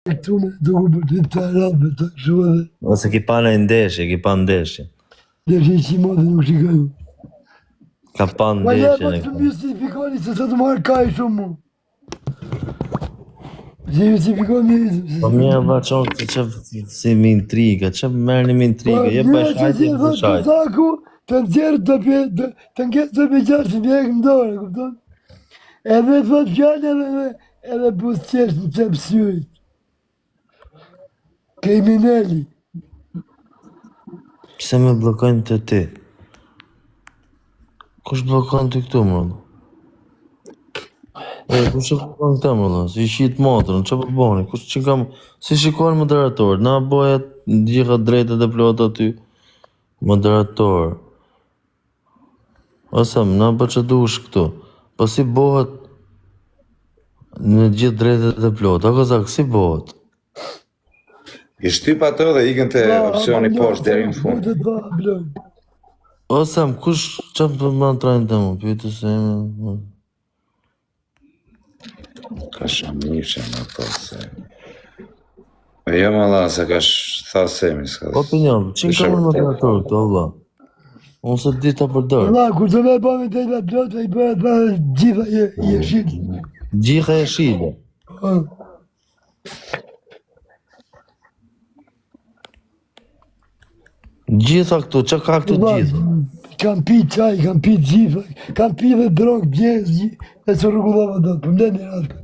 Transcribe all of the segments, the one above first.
Këtu me duku për të të rabe të këshu edhe. Ose ki pa në ndeshje, ki pa ndeshje. Ndeshje që i modhe nuk shikaju. Ka pa Ma ne ndeshje më në të këta. mystifikoni se të marrë kaj shumë mu. Se mystifikoni... Po mjë ba qonë se që si mi intriga, që merë një mi intriga, je pa shajtë e këtë shajtë. Zaku të nëzjerë të ngetë të beqarë që vjekë më dore, kupton? Edhe thot fjallë edhe pusqesh në qepë syrit. Kriminelli. Pse me blokojnë të ti? Kush blokojnë të këtu, më? Kush e blokojnë këta, më? Si shqitë motrën, që përboni? Kush që kam... Si shikojnë moderator, na bojat gjitha drejtet e plot aty. Moderator. Ose më, na për që dush këtu. Po si bohet në gjithë drejtet e plot, a kozak, si bohet? I shtyp ato dhe ikën të opcioni poshtë deri në fund. Ose më, kush që më më trajnë të mu, pjëtë se ime... Ka shamifshe në to se... E jo më la, se ka tha semi, s'ka... Opinion, qënë ka më moderator këtu, Allah? Unë se dita për dërë. Allah, kur të me bëme të i plot, i bëhe të gjitha i e shqit. Gjitha e shqit. Gjitha këtu, që ka këtu gjitha? Kam pi qaj, kam pi gjitha, kam pi dhe drog, bjes, e që rrugullova do, për mden një ratë.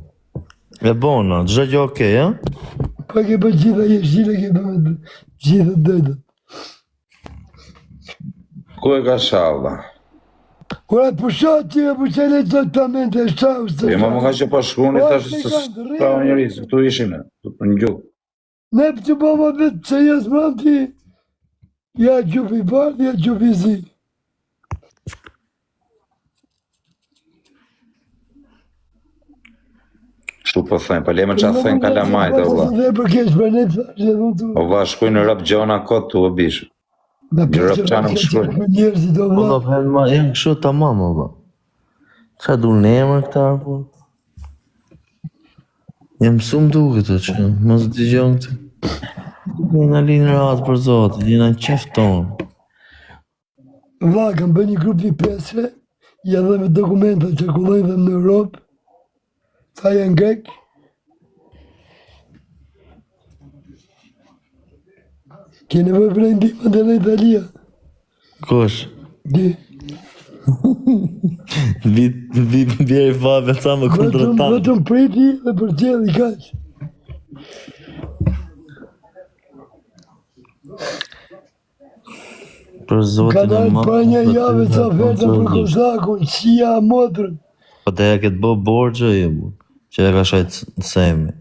E bona, gjë gjë okej, ja? Pa ke për gjitha i e shqit, ke për gjitha dëjtë. Ku e ka shalla? Kura pushat që e pushele që të mente e shqavë, së E ma më ka që pa shkruni, ta shë së stava njërisë, këtu ishim ne, në gjuhë. Ne për që bëma vetë që jesë mërëti, ja gjupi bardë, ja gjupi zi. Shtu po thënë, pa leme që a thënë kalamajt, o vla. Dhe për kesh për ne të thashë edhe të... O vla, shkuj në rëpë gjona kotë të u bishë. Një rëpë qanë më shkuj. Njerëzit o Po vla. do përën ma, e kështu të mamë, ba. Qa du në emër këta, po? Jem mësum duke të që, mos të gjonë këtë. Jena linë ratë për zotë, jena në qeftë tonë. Vla, kam bë një grup një pesre, ja dhe me dokumenta që kullojnë dhe në Europë, ta janë grek. Ke nevoj për e ndihma dhe në Italia. Kush? Di. Bjerë i fabe sa më kontratanë. Vetëm priti dhe për qëllë i kaqë. Për zotin Ka e dalë matë. pa një jave që oferta për Kozakun, qia motrën. Po të ja këtë bo borgjë, ju bu. Që e ka shajtë semi.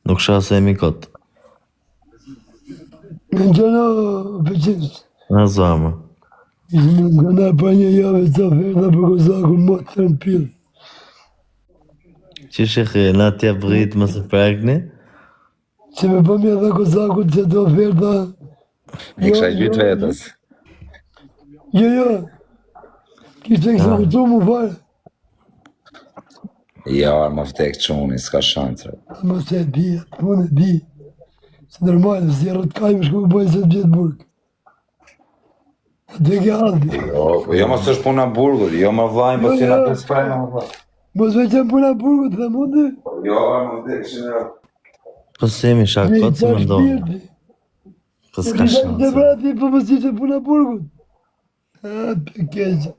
Nuk shah semi këtë. Në gjëna pëqinës. Në zamë. Ka dalë pa një jave që oferta për Kozakun, motrën pilë. Që shikë, na tja bërit më së prekni? Që me pëmja dhe Kozakun që të oferta... I kësha gjytë vetës. Jo. Kishtë e kësa këtu mu fare. Ja, më vtek quni, s'ka shancre. Më se di, unë e di. Se normal, si rrët kaj më shku më bojë se të vjetë burg. Dhe ke haldi. Jo, më së është puna burgut, jo më vlajnë, po si në të spajnë, më vlajnë. Mos me qenë puna burgut dhe mundi. Jo, më vtek që në... Po semi shakot si më ndonë. Po s'ka Dhe shansë. vrati po mos ishte puna burgut. Për keqë.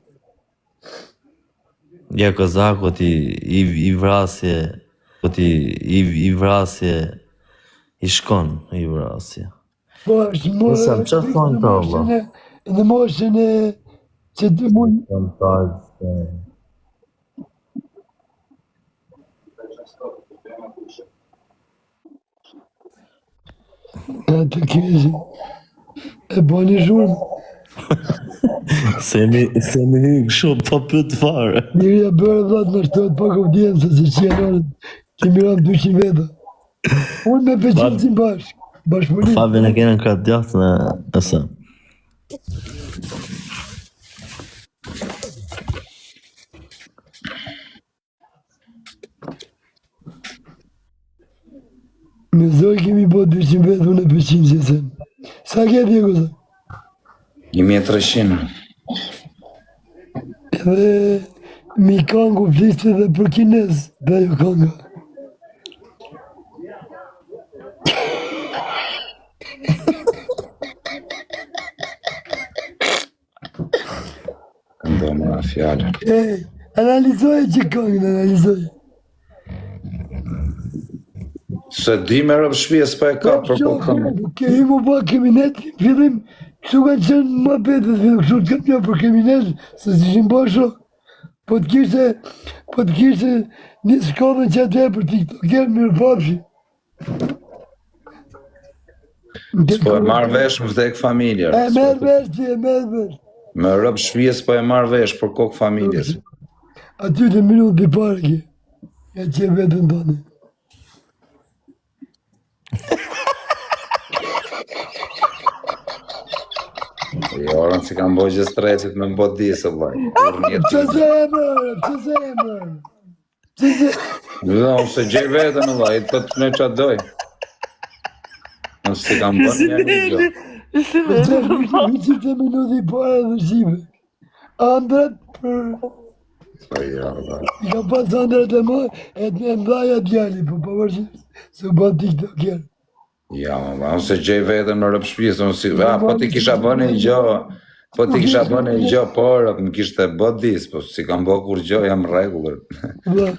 Ja Kozakut i vrasje, i vrasje, i shkon i vrasje. Po është mërë... Nësëm, që thonë të oba? Në moshën e... që të mund... Të keqë. E bani zhurmë. Se mi hykë shumë pa pëtë fare. Njëri e bërë vlatë në shtot pak audienca se që janë që miram 200 veta. Unë me 500 si bashkëpunim. Fabi në kene në kratë djatë në nëse. Me zoj kemi po 200 vetë unë e 500 që sem. Sa ke tje kësa? 1300. Edhe mi kangu fliste dhe për kinez, dhe jo kanga. Këndonë nga fjallë. Analizoj që kangën, analizoj. Se di me rëpë shpjes pa e ka për po këmë. Kemi mu ba keminet, fillim, kështu ka qenë ma petët, kështu të këtë një për keminet, se si shim basho, po të kishte një shkodën që atë e për tiktoker mirë papshi. Po e marrë vesh më vdek familjer. E merë vesh që e merë vesh. Me rëpë shpjes po e marrë vesh për kokë familjes. Aty të minutë për pare kje, ja që vetën tonë. Jo, orën që kam bojë gjë stresit me mbot disë, vlaj. Që se e mërë, që se e mërë. Që se... Dhe, unë se gjej vetën, vlaj, të të në qatë doj. Unë si kam bërë një gjë. Që të minutë i pare dhe shive. Andrat për... Po jo, vlaj. I ka pas andrat e më, e të në mdaja djali, po përshim, se ba tiktoker. Ja, unë se gjej vetën në rëpë shpjes, unë si, po ti kisha bënë një gjë, po ti kisha bënë një gjë, por më kishte bët disë, po si kam bë kur gjë, jam regullër. Vla,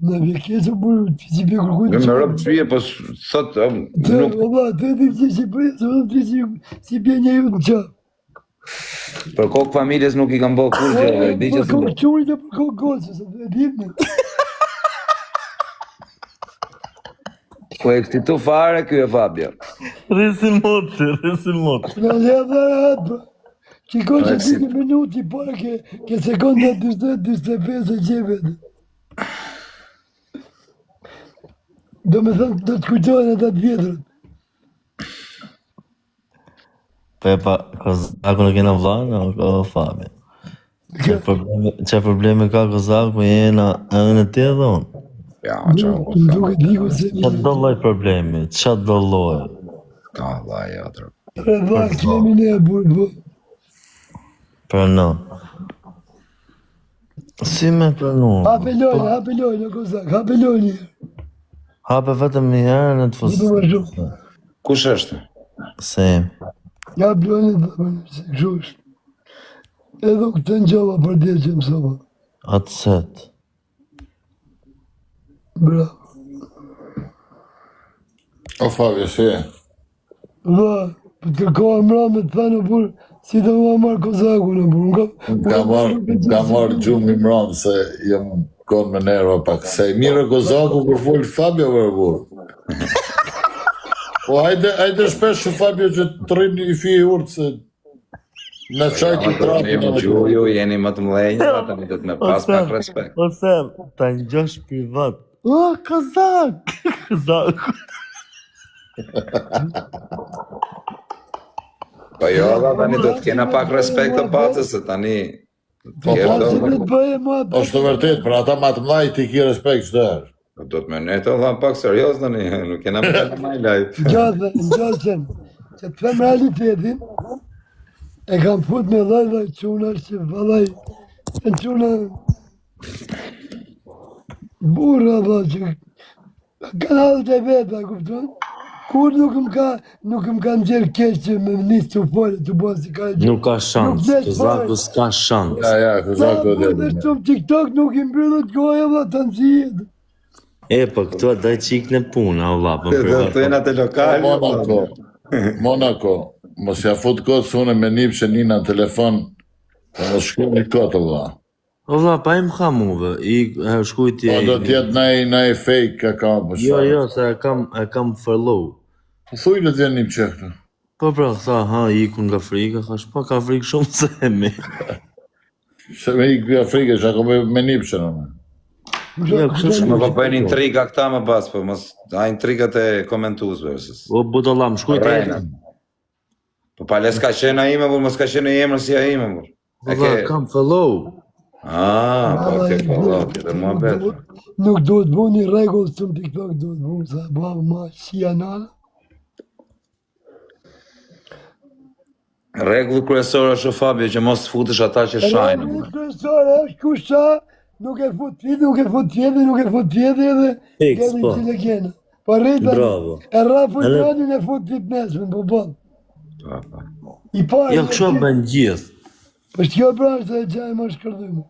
në vje kjesë burë, që bje kërkujnë Me rëpë shpjes, po thot, nuk... Vla, të edhim që si bërë, si bje një ju në qa. Për kokë familjes nuk i kam bë kur gjë, di që Për kokë qurit e për kokë gosë, se të edhim në. Po e këti tu fare, kjo e Fabio. Risi motë. Në le dhe rahat, bro. Qiko që 2 minuti, por ke sekonda 20-25 e gjeve. Do me thënë, do të kujtojnë e të vjetërët. Pepa, Kozaku në kena vlanë, o Fabi. Që probleme ka Kozaku, jena edhe në të edhe unë. Ja, qa u Duke diku se Qa do loj problemi, qa do loj. ka dha jatër. Rëdha, kemi ne e burë, po. Për në. Si me për në? Hape lojnë, Kozak, hape lojnë një. Hape vetëm një herë në të Në fësë. më shumë. Kush është? Se. Hape lojnë të përnë, se këshu është. Edhe këtë në gjova për dje që mësova. Atë setë. Bravo. O Fabio, si e? Dha, për të kërkoha mra me të thënë burë, si të më marrë Kozaku në burë. Ka marrë gjumë i mranë se jam konë me nerva pak. Se i mire Kozaku për folë Fabio vërë burë. Po hajde shpesh që Fabio që të rrinë i fi i urtë se në qaj të trapë në Ju jeni më të mlejnë, ata më të me pas pak respekt. Ose, ta në gjosh privat. O, Kozak! Kozak. Po jo, tani do të kena pak respekt të patës, se tani... Po pasë të të bëje ma për. është të vërtet, për ata ma të mlaj ti ki respekt qëtë herë. Do të me ne të dha pak serios tani, nuk kena me të maj lajt. Në gjallë që të them realitetin, e kam fut me lajla quna që valaj, në quna burra dhe që kanalët e veta, kupton? Kur nuk më ka nxerë keq që me nisë të folë, të bërë si ka gjë. Nuk ka shans, Kozaku s'ka shans. Ja, Kozaku Sa edhe. për shumë TikTok nuk i mbyllët goja vla të nëzijet. E, po këtu a daj qik në punë, o lapën. Dhe të jena të lokali. Monaco, mos ja fut kotë së une me një që një në telefon, e mos shku një kotë, vla. O vla, pa im ka muve, i shkujti Po do t'jetë nej fake account, për shumë. Jo, se e kam follow. Thuj le t'jen një që këtu. Po pra, tha, iku nga Afrika, thash, pa ka frikë shumë se mi. Se me ikë për Afrika, që ako me një që në me. Jo, kështu Më shumë. po bëjnë intriga këta më bas, po mos a intrigat e komentuzve. O, budallam, shkujti Rejna. Po pale s'ka qenë a ime, mos ka qenë e emrën si a ime, mur. O, vla, kam follow. Po tjetër mua betë. Nuk duhet bu një regull që në TikTok duhet bu, sa baba ma qia nana. Rregulli kryesor është Fabio që mos futesh ata që shajnë. Regulli kryesor është kush qa, nuk e fut tjetër, nuk e fut tjetër, nuk e fut tjetër edhe Fiks, kemi po. që le kena. Po rrita, Bravo. e rapu i tranin e fut tjetë nesme, po bon. Po. I pari. Jo kështu bën gjithë. Po shkjo pra është e gjaj më shkërdhyme.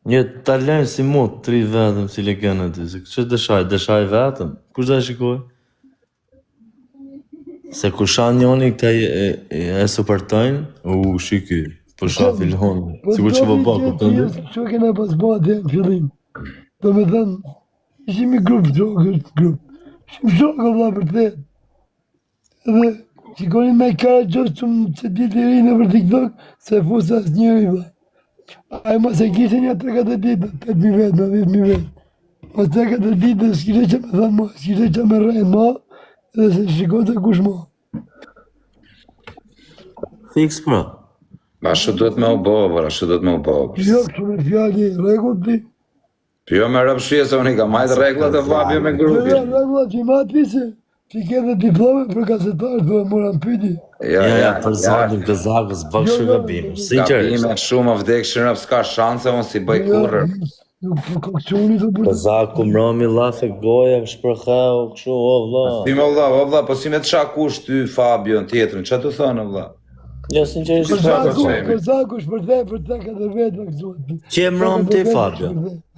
Një talent si mu, 3 vetëm si legenda ty, se që dëshaj vetëm, kush da shikoj? Se kur shan njoni këta e supportojnë, shiki, po sha filon, sigur që po bako, të ndër. Që kena pas bëha dhe në fillim. Do me thënë, ishim i grup, ishim shokë vëlla për të. Edhe, shikoni me kara gjosë që ditë i rinë për TikTok, se fusa asë njëri vëlla. Ai mos e kishte një 3-4 ditë, 8.000 vetë, 10.000 vetë. Mos 3-4 ditë, s'kishte që me thënë ma, s'kishte që me rejnë ma, edhe se shikote kush ma. Fiks pra. Ashtu duhet me u bëvë, ashtu duhet me u bëvë. Jo, kështu me fjali, regull ti. Jo me rëpshie se unë i ka majtë regullat e Fabio me Jo, grupin. regullat që i ma ti se, që i kete diplome për kasetar, do e moran pyti. Ja, për zotin Kazakës, bëk shumë gabim, sinqerisht. Gabime shumë vdekshën rëp, s'ka shanse, unë si bëj kurrër. Nuk po kokçuni të bërë. Kazaku mromi lafe goja, shpërheu, kështu, o vlla. Si me vlla, po si me të shakush ty Fabio në tjetërën, që të thonë vlla? Jo, sinqerisht. Kozaku shpërthej për 3-4 vetë në këzuat. Që e mrom ti Fabio?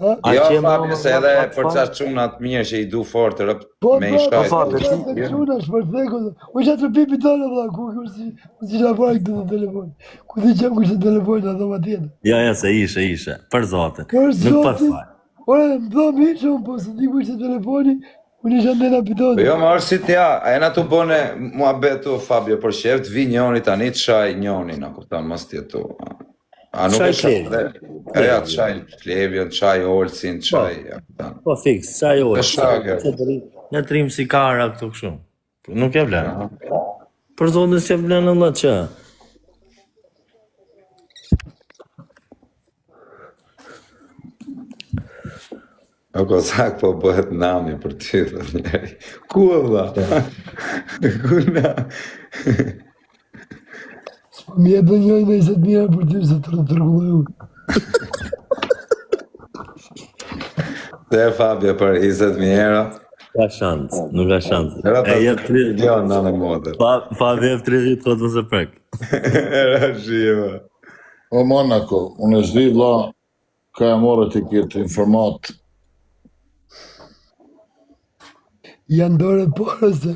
A Jo, që e Fabio, se edhe për Fabio? qatë qunat mirë që i du fort rëp Po, me i po, shajt. Fabio, po, quna shpërthej kozaku. U që të pipi tonë, vla, ku si shafaj këtë në telefon. Ku ti qëm kështë telefon në dhoma tjetë. Ja, se ishe, për zotin. Për Nuk për zotin, faj. ore, më dhom ishë, po se ti kështë telefoni, unë isha ndena pitoni. Jo, ma është si t'ja, a e na të bone mua betu Fabio për sheft, vi njoni tani të shaj njoni, në kuptan, mos t'jetu. A nuk Shaj e shaj Klevi. dhe, ja të shaj Klevion, të shaj Olsin, të shaj, ja kuptan. Po, fiks, qa jo, Të shake. në trim si kara këtu kështu. Nuk e vlen. Për zotin se vlen Allah që. O kozak po bëhet nami për ty, dhe njeri. Ku e vla? Ku na? Mi e bën njoj me 20.000 për ty se të rëgulloj unë. Dhe Fabio për 20.000 euro. Ka shans, nuk ka shans. Era E jep 30, milion në në modë. pa vjep 30 këtë mëse prek. Era shiva. O Monaco, unë e zdi vla, ka e morë të këtë informat. Janë dore porë se...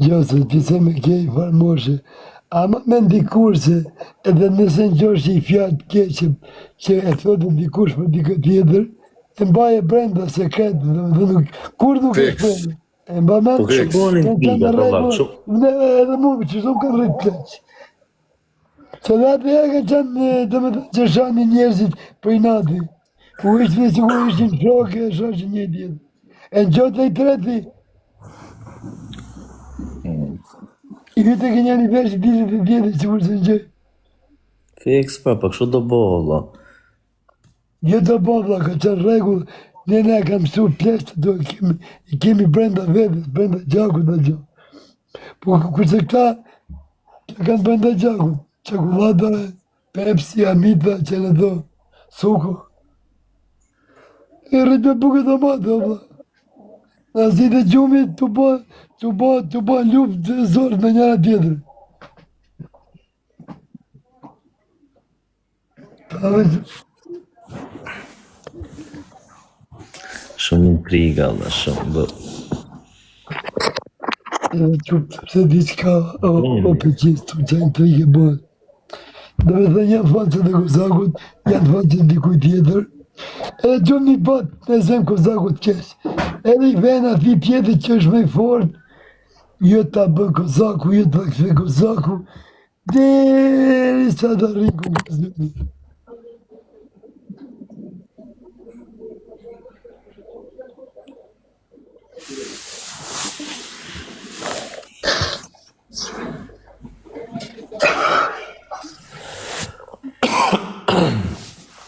Jo, se ti se me kej farmoshe. Ama me ndikur se edhe nëse në gjosh i fjatë keqe që e thotë ndikush për dikë tjetër, e mbaje brenda sekret, dhe nuk, kur nuk e Fiks. shpërë. E mba me Po shkonin piga, po vak, edhe mu, që shumë kanë rritë pleq. Se dhe atë e ka qenë, dhe me të që shani njerëzit për i nati. U ishtë me sigur ishtin shokë e shoqë një tjetë. E në gjotë e i treti, i vite ke një vesh i ditit e tjetër, sigur se në gjë. Fiks pra, pa kështu do bëhë, valla. Jo të bovla, ka qenë regull, ne kam mësu pleshtë, do i kemi brenda vetës, brenda gjakut dhe gjë. Po kurse këta kanë brenda gjakut, çokolada, Pepsi, Amita, që në do, suko. E rritë me buke të matë, valla. Në zi dhe gjumi të bo luft të zorë me njëra tjetër. Shumë intriga, valla, shumë, bë. Se diçka o përqistur që intrige bëhet. Dhe me dhe janë fancët e Kozakut, janë fancët e dikuj tjetër. Edhe gjumë një bat në zemë Kozakut kesh. Edhe i ven ati tjetër që është me fort, jo ta bën Kozaku, jo ta këthe Kozaku, deri sa ta rinë ku këzëmi.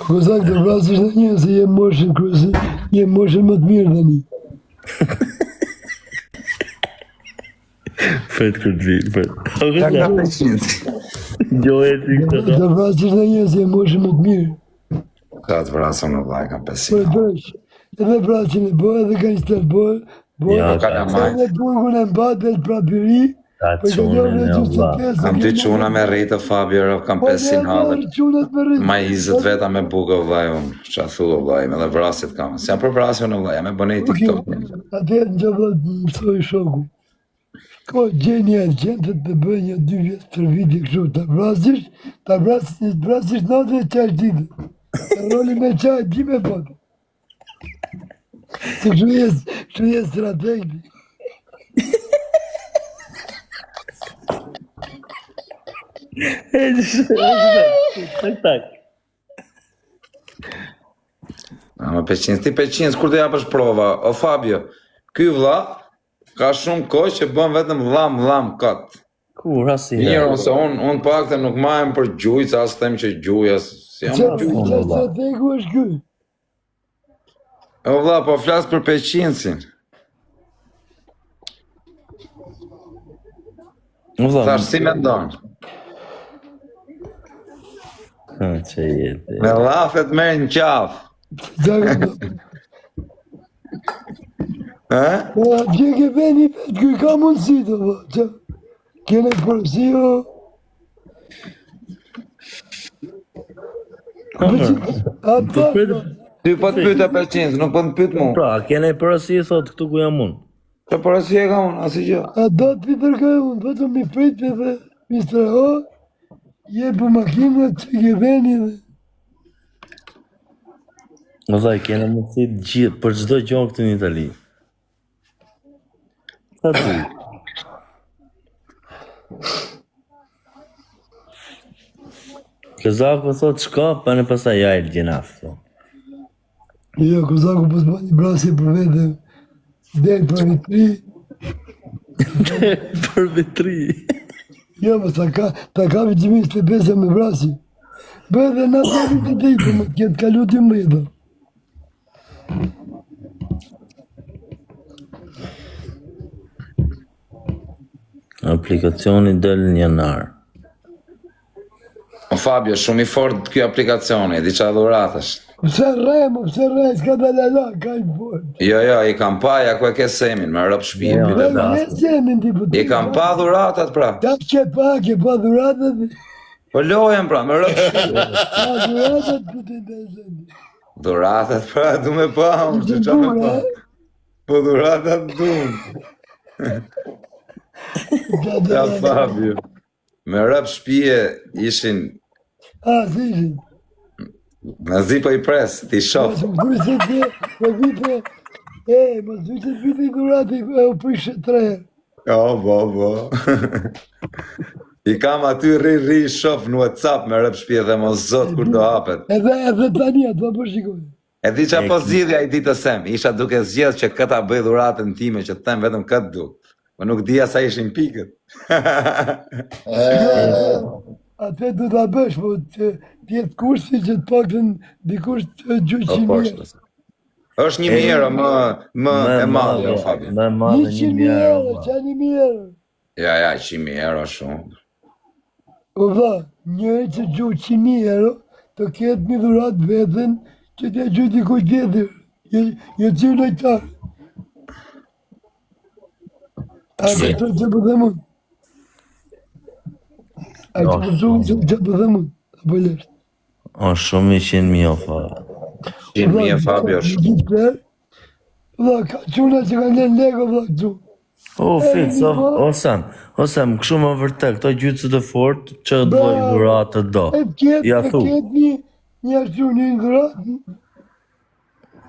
Kozak të vrasësh në një se jem moshën kryesi, jem moshën më të mirë tani. Fret këtë vitë, fret. Ka 500. Gjohet i këtë Të vrasësh në një se jem moshën më të mirë. Ka të vrasën në vlaj, ka Po 500. dresh, edhe vrasën e bëhe, edhe ka një stel bëhe, Ja, Ka në majtë. edhe burgun e mbatë, edhe prapiri, ta për që çunën njërë e në gjusë vlla. të pesë. Kam ty quna me rritë, Fabio, kam 500 halë. Qunat me rritë. Ma izët veta me buka vlaj, unë. Qa thu vlaj, me dhe vrasit kam. Se jam për vrasën në vlaj, jam e bënej TikTok. Atëherë në gjëllat më mësoj shoku. Ko gjenja e gjentët të bëjë një 2 vjetë për viti kështu, të vrasisht natë e qash ditë. Të roli me qaj, di me botë. Se kështu jes strategji. Tak, tak. Ama 500, ti 500, kur të japësh prova? O Fabio, ky vlla ka shumë kohë që bën vetëm llam kat. Kur, asi Mirë, ose unë pakte nuk majem për gjujë, sa as them që gjuja, si jam Qa gjujë. strategu është ky? O vlla, po flas për 500-sin. Vlla, Thash si mendon? që jetë. Me llafet merr në qaf. Ë? Gje ke veni vetë, ky ka mundësi të vë. Qa? Kene përësi o? Ata, Ty po të pyeta 500, nuk po të pyet mu. Pra, kene përësi, thot, këtu ku jam unë. Ço porosi e kam unë, asgjë. a do të tërkaj unë, vetëm mi pritje dhe mi streho, je për makinat që ke veni dhe. Vlla, kene mundësi gjithë, për çdo gjë këtu në Itali. Sa ty? Këzaku thot shka, pa në pasaj jajlë gjenaf. Jo, Kozaku po s'bani brasi për vete, del për vitri, Për vitri. jo, më ta ka vëgjimis të pesa me brasi. Bë edhe na të vitë të i, për më kjetë kalu të mbëjta. Aplikacioni del në janar. O Fabio, shumë i fort ky aplikacioni, di qa dhuratash. Pse rre, s'ka dalala, ka i bërë. Jo, i kam pa, ja ku e ke semin, me rëp shtëpi. Jo. Dhe në zemin ti për I kam pa dhuratat pra. Ta ke pa dhuratët, Po lojen pra, me rëp shtëpi. pa dhuratët për të të zemin. Dhuratat pra, du me pa, unë që qa me pa. Po dhuratat du. Ja Fabio. Me rëp shtëpie ishin, Si ishin. në zi po i pres, ti shof. Mos më thuj se ti, po vite, mos thuj se vite i dhurati e u prishe 3 herë. bo. I kam aty ri shof në WhatsApp me rëp shtëpie dhe mos zot kur do hapet. Edhe tani ato po shikoj. E di qa po zgjidhja i ditës sem, isha duke zgjedh që këta bëj dhuratën time që të them vetëm këtë du. Po nuk dija sa ishin pikët. Atë do ta bësh, po të jetë kursi që të paktën dikush të gjyqë 100 euro. Është 1.000 euro më e madhe, o Fabio. Më e madhe 100.000 euro, qa 1.000 euro. Ja, 100.000 euro shumë. O vlla, njëri që gjyqë 100.000 euro, të ketë një dhurat vetën që t'ja gjyqë dikush tjetër. Jo që lojtar. A që të që për dhe mund? A që për që për dhe mund? Apo leshtë? O shumë 100.000 o fa. 100.000 Fabio shumë. Vlla, ka quna që ka nën lego, vlla, këtu. O, Fitz, Osam, këshu më vërtet, këto gjycët e fort, që të doj dhuratë të do. Ja thu. Një ashtu një dhuratë.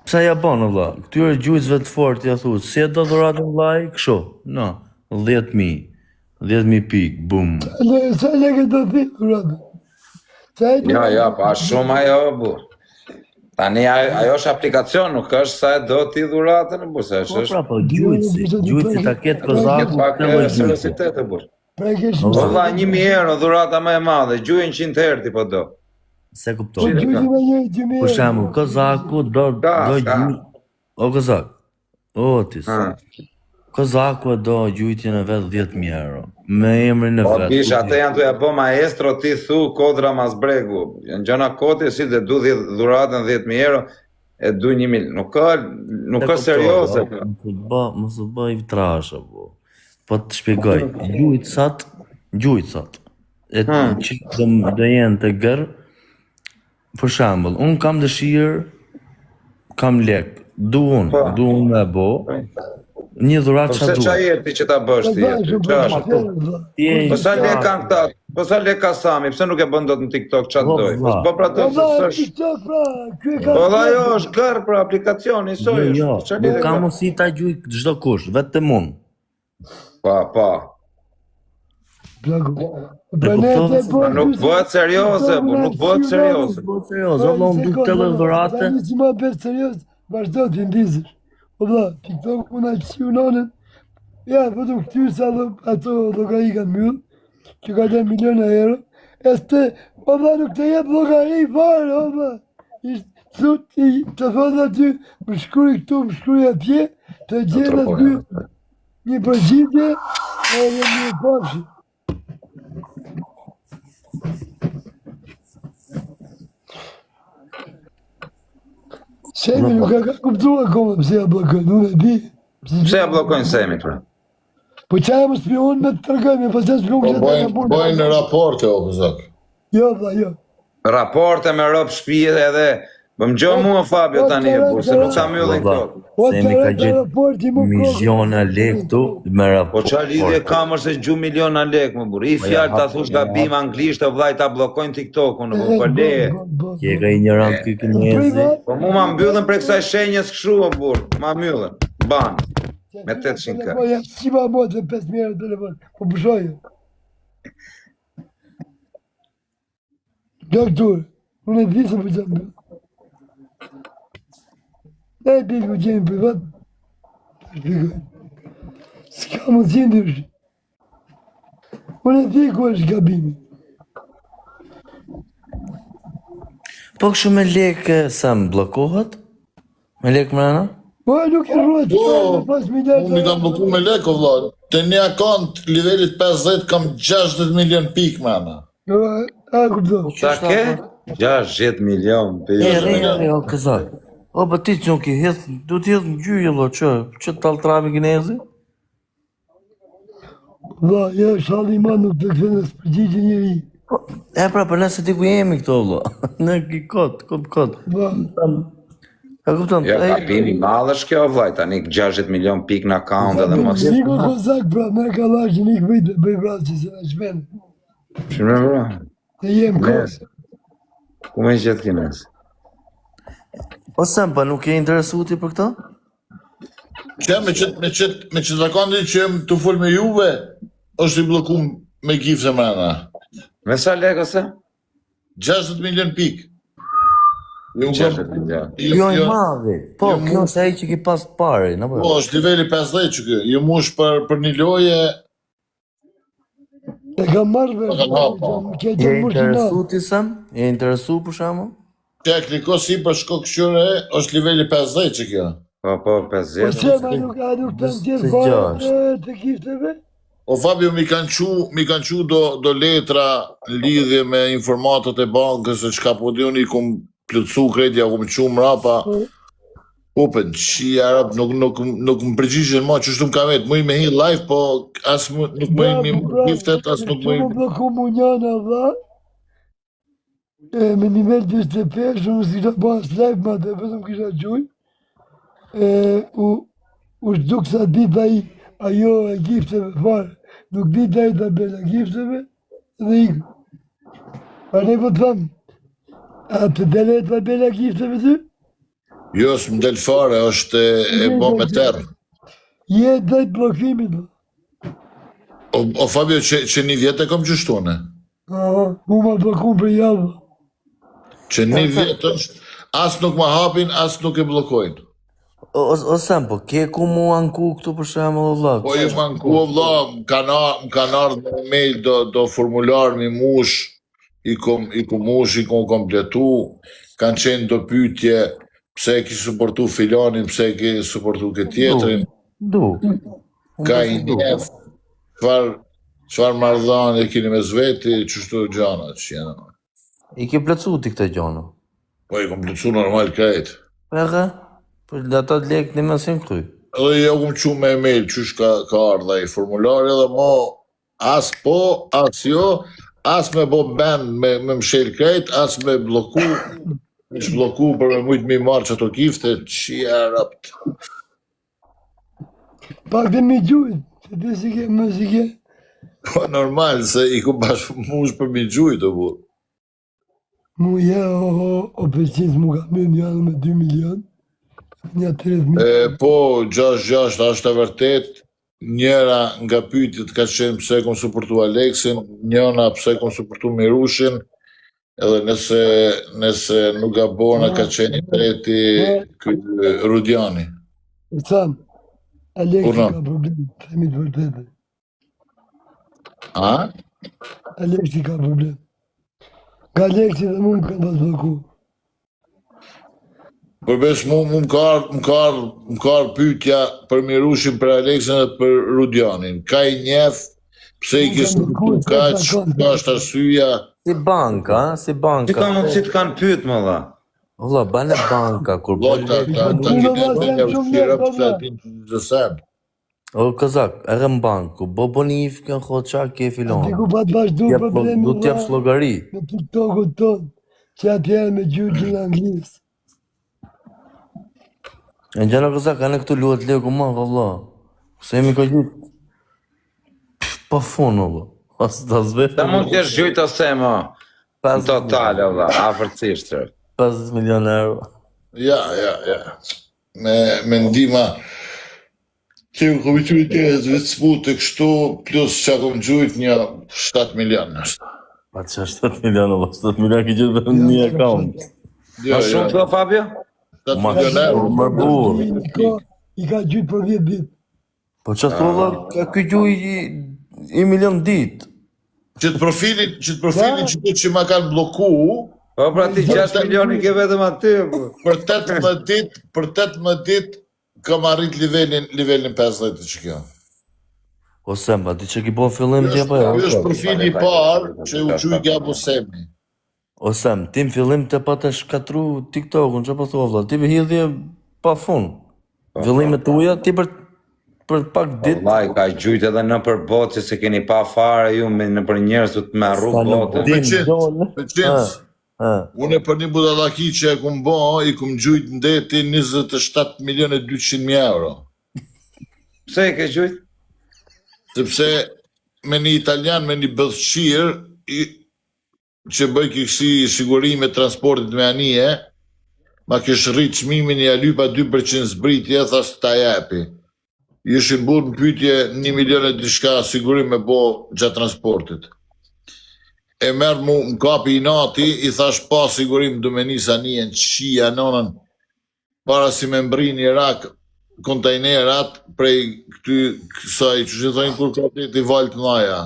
Pse ja banë, vlla, këtyre gjycëve të fort, ja thu, si e do dhuratë në vlaj, këshu, no, 10.000, 10.000 pik, bum. Sa lege do t'i dhuratë? Ja, pa shumë ajo, bu. Tani ajo është aplikacion, nuk është sa e do ti dhuratën, bu, se Po është... pra, po, gjycë ta ketë Këtë Kozaku, pak të më seriositet e burë. Pra kesh Po dha 1.000 euro dhurata më e madhe, gjujnë 100 herë ti po do. Se Po kuptoj. gjujti me një gjymi. Për shembull, Kozaku do Ka. gjujt. O Kozak. O Otis. Ha. Kozaku e do gjujtjen e vet 10.000 euro. Me emrin e Po vet. bish, ate janë të ja bë maestro, ti thu kodra mas bregu. Janë gjana koti, si dhe du dhuratën 10.000 euro, e du 1 milion. Nuk ka serioze. Mos u bë i trashë, po. Po të shpjegoj. Gjujtsat. E që do jenë të gërë. Për shembull, un kam dëshirë, kam lek, du unë me bo, një dhurat Po qa pse du. qa jeti që ta bësh ti? Po sa lek kanë këta? Po sa lek ka Sami? Pse nuk e bën dot në TikTok çat doj? Po pra të s'është. Po dha jo, është gërë për aplikacioni, soj Jo, është. nuk kam mundësi ta gjuj çdo kush, vetëm unë. Pa. Nuk bëhet serioze, po nuk bëhet serioze. Serioz, Allah unë duk të dhe dhurate. Tani si ma bëhet serios, vazhdo të ndizësh. Po vlla, TikTok unë aqë si unonën, ja, po të këtyrë sa dhe ato llogari kanë myllë, që ka të miliona euro, este, po vlla nuk të jep llogari fare, o vlla. Të thonë aty, më shkruaj këtu, më shkruaj atje, të gjenë aty një përgjigje, edhe një pafshi. Semi nuk ka kuptuar akoma pse ja bllokojnë, unë e di. Pse ja bllokojnë Semi pra? Po çaj më spion me të tregojmë, po s'e spion Po që bojnë raporte o Kozak. Jo, valla, jo. Raporte me rob shtëpi edhe më gjo mua Fabio tani e burë, se nuk sa myllin kot. Semi ka gjithë miliona lek këtu me Po raport. qa lidhje kam është se gju miliona lek më burë. I fjalë ta thush gabim anglisht e vllai ta bllokojnë TikTokun, në po leje. Që e ka ignorant ky kinezi. Po mu ma mbyllën për kësaj shenjës kështu o burë, ma mbyllën, ban, me 800k. Po ja si ma motë 5.000 euro telefon, po pushoj. Doktor, unë e di se po jam. E di ku jemi privat. S'ka mundësi ndrysh. Unë e di ku është gabimi. Po kështu me lek sa më bllokohet? Me lek mrena? Po nuk e rruat, pas miliard. Unë i kam bloku me lek o vlla. Te një akont nivelit 50 kam 60 milion pik mana. A kuptoj. Ta ke? 60 milion për O Kozak. O, po ti që nuk i hith, du t'i hith në gjyje, lo, që t'altrami kinezi? Valla, ja, shalli ma nuk të këthe nësë përgjigje njëri. E pra, për nëse ti ku jemi këto, lo, në ki kot. Valla, E kupton? Ja, gabimi madh është kjo vllaj, tani 60 milion pik në akaunt edhe mos. Niko Kozak, pra, me ka lash, nik bëj vratë që se në shmenë. Shumë bra. E jem kos. Ku me gjithë kines? O sem, pa nuk e interesu ti për këto? Që me që akontin që jem të full me juve, është i bloku me gifse mrena. Me sa lek ose? 60 milion pik. 60 milion. Jo i madhi. Po, kjo është ai që ki pas pare, në Po, është niveli 50 që kjo. Ju mush për një loje. E kam marrë me Je interesu ti sem? Je interesu për shamo? Tekniko si për shko këshyre, është niveli 50 që kjo. Po, Po 50. që ma nuk të ndjerë fare të kishteve? O Fabio, mi kanë qu do letra në lidhje me informatat e bankës, e qka po di unë i kum plëtsu kredja, kum qu mrapa. Open, që arab nuk më përgjishën ma që shtu më kamet, mu i me hi live, po as nuk më i mi giftet, as nuk më i... Që më bloku mu njana, vla, me nivel 25, unë si të bas live ma të vetëm kisha gjuj, u shduk sa dit ajo e gifteve fare, nuk dit tabela gifteve, dhe ikë. Pa ne po të thamë, a të dele tabela gifteve ty? Jo, së më del fare, është e bo me terë. Je dhejt blokimit. O Fabio, që një vjetë e kom gjyshtone? Mu ma blokun për javë. Që një vjetë është, asë nuk ma hapin, asë nuk e blokojnë. O sem, po ke ku mu anku këtu për shemë dhe vla? Po ju ma anku o vla, më kanë ardhë në mail do formular, mi mush, i kom mush, i kom kompletu, kanë qenë do pyetje, pse e ki suportu filanin, pse e ki suportu këtë tjetrin, ka i njef, qfar mardhan e kini me zveti, qështu gjana që jena. I ke plëcu ti këtë gjana? Po i kom plëcu normal krejt. Pere? Për dhe ata të lekë një mesin kry. Edhe jo kom qu me email, qysh ka ardha i formulari, edhe mo, as po, as jo, as me bo band me mshel krejt, as me bloku, ish bloku për me mujtë mi marrë që ato kifte, qia rapt. Pak dhe mi gjujt, se dhe si ke muzike. Po normal, se i ku bashkë mush për mi gjujt, o bu. Mu o përqins mu ka me janë me 2 milion, një 30.000. Po, 6-6, ashtë e vërtet, njëra nga pyetjet ka qenë pse kom suportu Aleksin, njëna pse kom suportu Mirushin, edhe nëse nuk gabona ka qenë i treti Rudiani. E thamë, Aleksi ka problem, themi të vërtetë. A? Aleksi ka problem. Ka Aleksi dhe mund ka pas bloku. Përveç më ka pyetja për Mirushin, për Aleksin dhe për Rudianin. Ka i njef, pse i kisë ka është arsyeja. Si banka, si banka. Që ka mundësi të kanë pyet më dha? Valla, bane banka, kur Ta O, Kazak, erë në banku, bobonif kënë khoqa ke filon. Ati ku pa të vazhdu problemi Du t'jep slogari. me TikTokut ton, që atjerë me gjurë në anglisë. E në gjana Kazak, anë këtu luat leku ma, valla. Se jemi ka gjithë pa fonë, valla. As të zvetë. Ta mund t'jesh gjujt ose më, në total, valla, afërcisht. 50 milion euro. Ja. Me ndima, që u komi qujt e vetë smut të kështu, plus që kom gjujt një 7 milion nështë. Pa që 7 milion, valla, 7 milion ki gjithë dhe një account. Ma shumë të Fabio? 7 milion euro. Më bur. I ka gjytë për 10 ditë. Po që të valla, ka këj gjuj i milion ditë. Që të profilin që ma kanë bloku, Po pra ti 6 milioni ke vetëm aty, për 18 dit, kam arrit nivelin 50 që kjo. O Semba, ti që ki bo fillim tje pa jo? Kjo është profili parë që u quj Gabo Semi. O Sem, ti në fillim të pa të shkatru TikTok-un, që pa thua vla, ti për hidhje pa fund. Fillimet të uja, ti për pak dit... Vallaj, ka gjujt edhe në për botë, që se keni pa fare ju në për njerës të me arru botë. Me qëndës, unë e për një budalaki që e kum bo, i kum gjujt në deti 27.200.000 euro. Pse e ke gjujt? Sepse me një italian, me një bëdhqirë, që bëj kësi sigurime transportit me anije, ma kësh rritë çmimin i alypa 2% zbritje, thas ta jepi. Ishin burë në pyetje 1 milion e diçka sigurim me bo gjatë transportit. E merë mu më kapi i nati, i thash pa sigurim du me njësa njën qia nonën, para si me mbri një rak kontajnerat prej kësaj, që që thojnë kur ka deti valë të naja.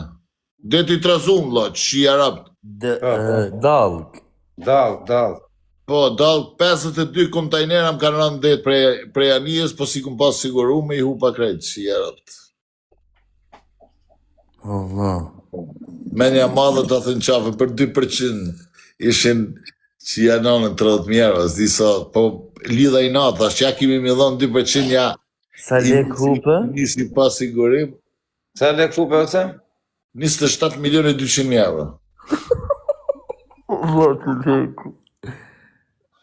Deti trazum, vla, qia rapt. Dalk. Dal. Po, dalë 52 kontajnera më kanë rënë det prej anijës, po si këm pas sigurume i hupa krejtë, qia rapt. Menja madhe të thënë qafe për 2%, ishin që janonën 30.000 euro, s'di sot, po lidha i natë, ashtë ja kimi me dhonë 2% ja... Sa lek hupe? Nisi pas sigurim. Sa lek hupe ose? 27.200.000 euro. Vërë leku.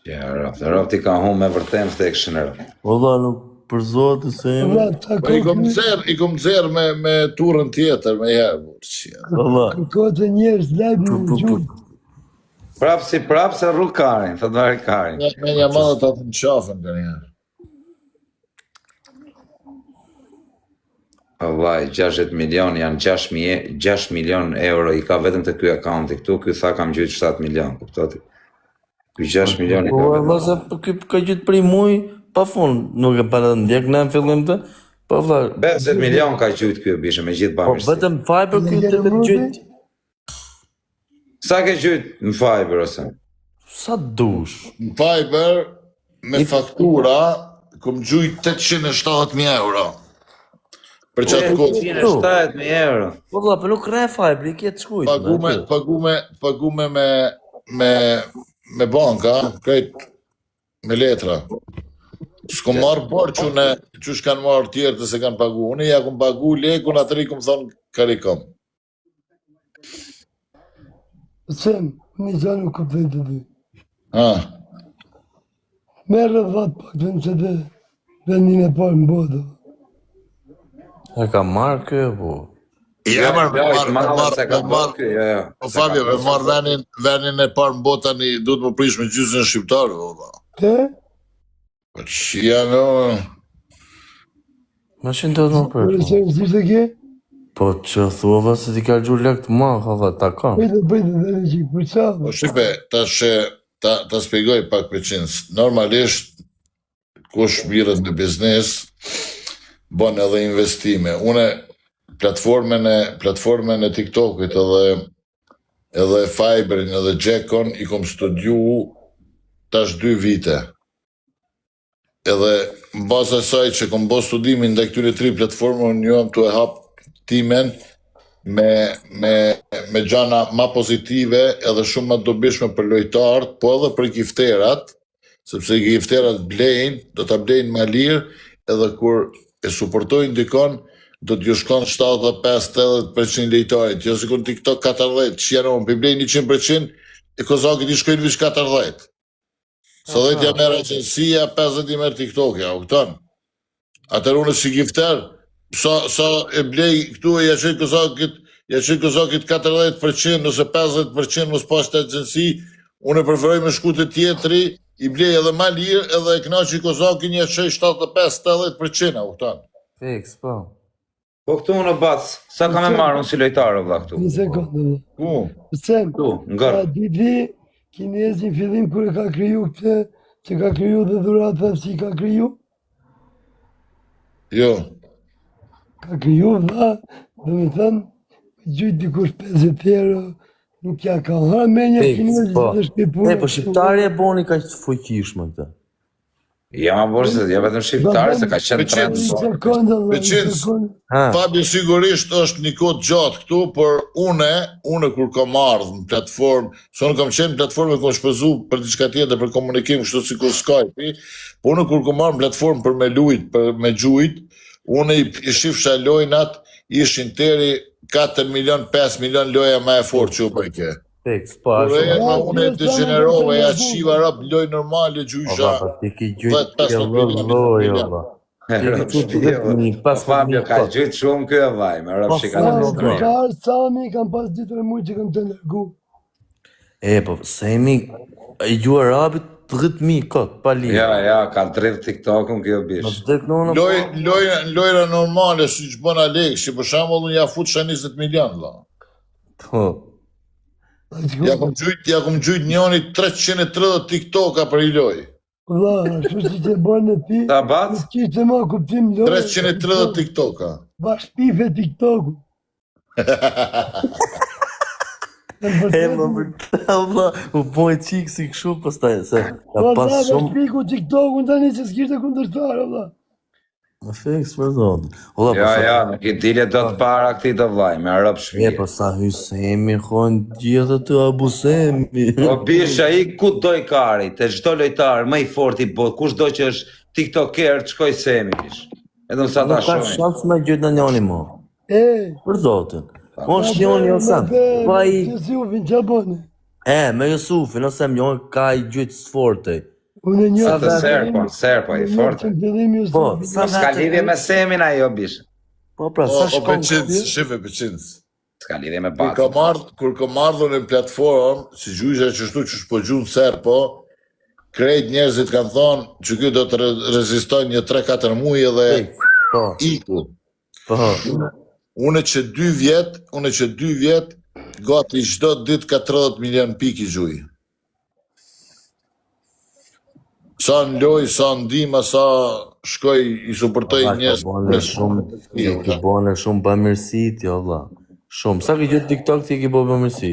Ja, rëpë ti ka humë me vërtem të ekshin rëpë. Valla nuk për zotë se jemi. I kom dzerë me turën tjetër, me herë. Valla. Kërkote njerës lajbë në gjurë. Prapë se rrugë karin, të dvari karin. Me një madhe të atë në qafën për njerë. Vaj, 60 milion, janë 6 milion euro, i ka vetëm të kjo akaunti këtu, kjo tha kam gjytë 7 milion, kuptoti. Kjo 6 milion i ka vetëm. Valla se kjo ka gjytë prej muj, pa fund, nuk e para të ndjek në fillim të, pa vla... 50 milion ka gjytë kjo bishe, me gjithë Po bamirësi. vetëm faj për kjo të gjytë. Sa ke gjyt në Fiber ose? Sa dush? Në Fiber, me faktura, kom gjujt 870.000 euro. Për qatë kohë. 170.000 euro. Po valla, për nuk re Fiber, I kjetë shkujt. Pagume me banka, krejt me letra. S'kom marrë borë që shkanë marrë tjerë të se kanë pagu. Unë ja kom pagu lekun, atëri kom thonë karikom. Sem, një gjanë nuk këpëtej të ty. Merë dhatë pak të në që të vendin e parë në botë. E ka marrë kjo, po. Ja, po Fabio, me marrë vendin e parë në botë, tani duhet më prish me gjysën shqiptarë, valla. Te? Po që janë... Ma që në të më Për e përë? se nësishtë të kje? Po që thuva se ti ka gjurë lek të ma, hava, ta kam. Pejtë dhe dhe që I për qa. Po shqipe, ta spjegoj pak për qënës. Normalisht, kush mirët në biznes, bon edhe investime. Une, platformën e TikTokit edhe Fiberin edhe Jackon I kom studiu tash 2 vite. Edhe në bazë asaj që kom bo studimin dhe këtyre 3 platformën, një jam të e hap timen me gjana ma pozitive edhe shumë ma dobishme për lojtarët, po edhe për gifterat, sepse gifterat blejnë, do të blejnë ma lirë, edhe kur e suportojnë dikon, do t'ju shkon 75-80% lejtarit, jo se kun TikTok 40, që janë unë, për blejnë 100%, e kozakit I shkojnë vish 40. Së dhe t'ja merë agjensia, 50 I merë TikTok-ja, u këton. Atër unë si gifter, sa e blej këtu e ja qëj kozakit 40%, nëse 50% mos pas të agjensi, unë e preferoj me shku të tjetëri, I blej edhe ma lirë, edhe e knaqi kozakin ja qëj 75-80%, u këton. Fiks, po. Po këtu unë bac, sa ka me marrë unë si lojtarë, vla këtu? Një sekundë. Ku? Sem, Këtu, ngërë. Didi, kinezi fillim kër e ka kriju këtë, që ka kriju dhe dhurata si ka kriju? Jo. Ka kriju dha, dhe me thënë, gjytë dikush 50 euro, nuk ja ka ha me një kinezi që të shpipurë. E, po shqiptari e boni ka që të fujkishme këtë. Ja ma borë se ja vetëm shqiptare, se ka qenë trend. Beqins, Fabi sigurisht është një kod gjatë këtu, por une kur kam ardhë në platformë, se unë kam qenë në platformë e kom shpezu për diçka tjetër, për komunikim, kështu si kur Skype, por une kur kam ardhë në platformë për me lujt, për me gjujt, une I shifsha lojnat, ishin teri 4 milion, 5 milion loja ma e fort që u përke. Fiks, po ashtu. Unë e degenerove, ja qiva rap loj normale gjujsha. O, ti ki gjujt kjo loj, o, Fabio ka gjujt shumë kjo vaj, me rap shikanë në strojë. Ka arë Sami, kam pas ditër e mujtë që kam të nërgu. E, po, Sami, I gjua rabit 30.000 këtë, pa li. Ja, ka drift TikTok-un kjo bish. Lojra normale, si që bëna Aleksi, për shambull, unë ja fut 20 milion, la. Po. Ja kom gjujt njoni 330 TikTok-a për I loj. Vla, ashtu si që bërë në ti, Ta bac? në qishtë ma kuptim loj. 330 TikTok-a. Bash pife TikTok-u. E, më vërta, u bojë qikë si këshu, pastaj, se ka pas Bash shumë... piku TikTok-u në tani që s'kishtë e kundërshtarë, vla. Më fiks, për zonë. Ja, nuk I dile do të para këti të vlaj, me rap E, shpije. po sa Hysemi, thonë gjithë të abusemi. Po bisha, I ku doj kari, të gjdo lojtarë, më I fort I bot, kush do që është TikToker, të shkoj semi, bish. Edhe më sa ta Nuk ka shojnë. shansë me gjytë në njoni mo. E, Për zotin. Po është njoni o sam. Pa I... Jusufin që bone. E, me Jusufin, ose më njoni ka I gjytë sfortej. Unë një Sa të serpo, I fort. Po, Po s'ka lidhje me semin ajo, bish. Po, pra, sa shkon Beqins, shife Beqins. S'ka lidhje me Kur batë. kam ardhur në platformë, si gjujsha që shtu që shpo gjunë serpo, krejt njerëzit kanë thonë që kjo do të rezistojnë një 3-4 muaj edhe iku. Po. Une që 2 vjet, gati çdo ditë ka 30 milion pik I gjuj. Sa në loj, sa në dima, sa shkoj I suportoj njerëz. Ki bone shumë bëmirësi ti, Allah. Shumë. Sa ki gjithë TikTok ti ki bo bëmirësi?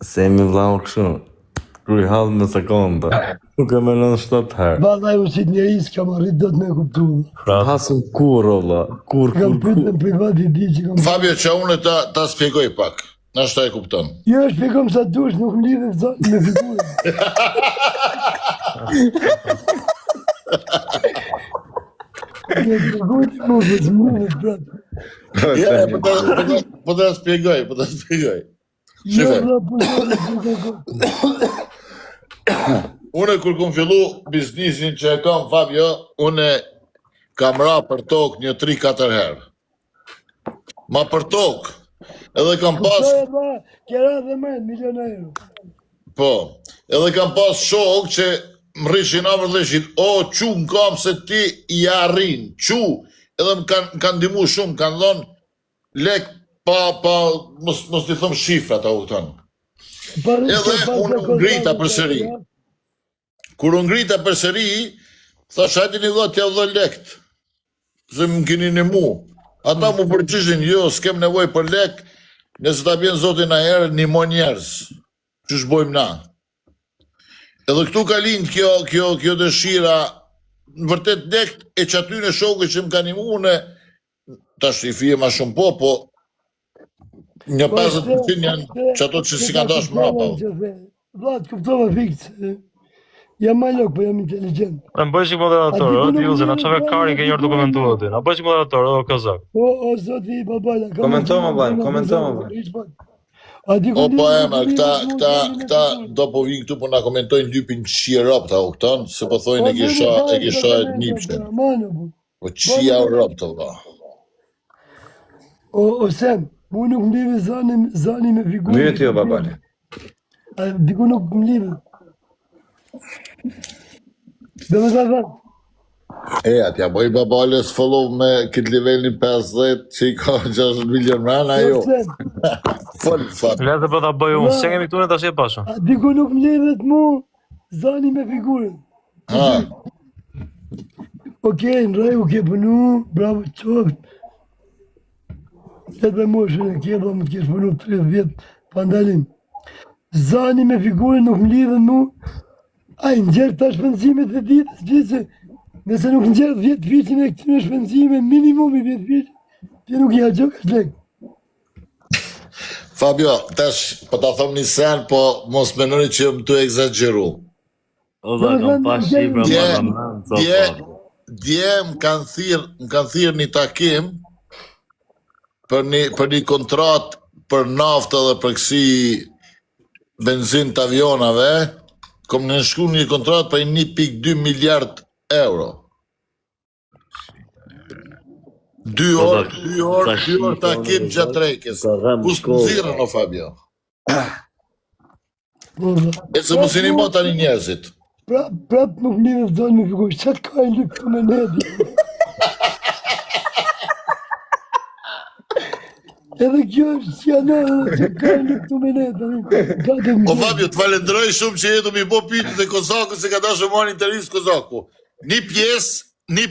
Se mi vlau kështu. Kruj hallë me sekonda. Nuk e menon 7 herë. Vallaj u si njeri s'kam arrit do të me kuptu. Hasëm kur, valla. Kur. Kam pyet në privat i di që kam... Fabio, që unë ta spjegoj pak. Na shta e kupton. Jo, shpjegom sa dush, nuk më lidhe zoni me figurën. Po ta spjegoj. Unë kur kom fillu biznisin që e kam, Fabio, unë kam ra për tokë një 3-4 herë. Ma për tokë, edhe kam pas... Kjera dhe mërë, milion euro. Po, edhe kam pas shok që më rrishin amër dhe ishin, o, qu, në kam se ti i arrin, qu, edhe më kanë dimu shumë, kanë dhonë lek mos t'i thëmë shifra, ta u këtanë. Edhe unë ngrita për sëri. Kur unë ngrita për sëri, thash hajti një dhëtë t'ja dhe lekt, se më kini në mu. Ata mu përqishin, jo, s'kem nevoj për lek, nëse ta bjen zotin a herë, një mo njerës, që shbojmë na. Edhe këtu ka lind kjo dëshira, në vërtet lekt, e që aty në shokë që më ka një mune, ta shifije ma shumë po, një 50% janë që ato që si kanë dash më rapa. Vlad, kuptova fikës. Jam malok, po jam inteligent. Në bëj që moderator, ti uze, në qave kari ke njërë dokumentua ti. Në bëj që moderator, o kozak. O, zoti, babala. Komento më bajnë. O, po emër, këta do po vinë këtu po nga komentojnë lypin qia rap ta u këtanë, se po thojnë e kisha njipshe. Po qia rap të vla. O, Sem, mu nuk më live zani me figurë. Mjë t'jo, babale. Diku nuk më live. Dhe me ta thënë. Atja boj babales follow me këtë nivelin 50 që i ka 60 milion rana, jo. Fol. Lete për ta bëj unë, se kemi këtu në të ashe pasha. Diku nuk më live të mu zani me figurën. Okej, në raj u ke pënu, bravo qoftë. Letë me moshën e kjeba, më të kesh pënu 30 vjetë, pandalim. Zani me figurën nuk më lidhën mu, a i nxerë ta shpenzimet e ditës, gjithë nëse nuk nxerë 10 fiqin e këtine shpenzime, minimum i 10 fiqin, ti nuk i haqok është lek. Fabio, tash, po ta thom një sen, po mos menoni që më të egzageru. O da, kam pa shifra Dje më kanë thirë një takim për një kontrat për naftë dhe për kësi benzin të avionave, kom në nëshku një kontrat për 1.2 miliard euro. 2 orë takim gjatë rejkes. Kus më zirën, o Fabio? E se më sini mo tani njerëzit. Prap nuk më live zonë me figurë, qatë ka i lypë të me nedi. Edhe kjo është si anë, që ka i lypë të me nedi. O Fabio, të falendroj shumë që jetu mi bo pyjtë dhe Kozaku se ka da shumani interisë Kozaku. Një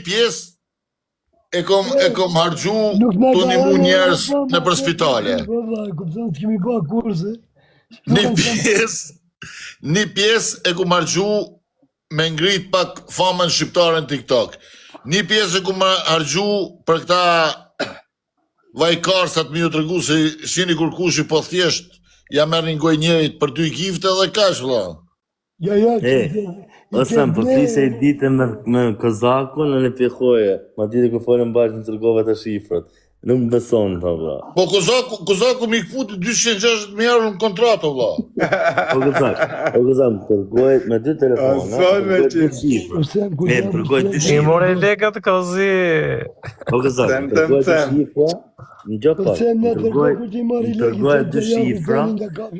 pjesë e kom hargju të një mu njerës në për spitale. Një pjesë e kom hargju me ngrit pak famën shqiptare në TikTok. Një pjesë e kom hargju për këta vajkarsat mi ju të regu se shini kur kushi po thjesht ja merë një goj njerit për 2 gifte dhe kash vla. Osem, po flise i dite me Kozakun në në pjehoje. Ma dite ku folën bashkë në tërgove të shifrët. Nuk më beson të vla. Po Kozaku mi këputi 260.000 euro në kontrato vla. Po Kozak, më tërgojt me 2 telefona. Me tërgojt 2 shifra. I more lekat kozi. Po Kozak, më tërgojt 2 shifra. Në gjopat, më tërgojt 2 shifra.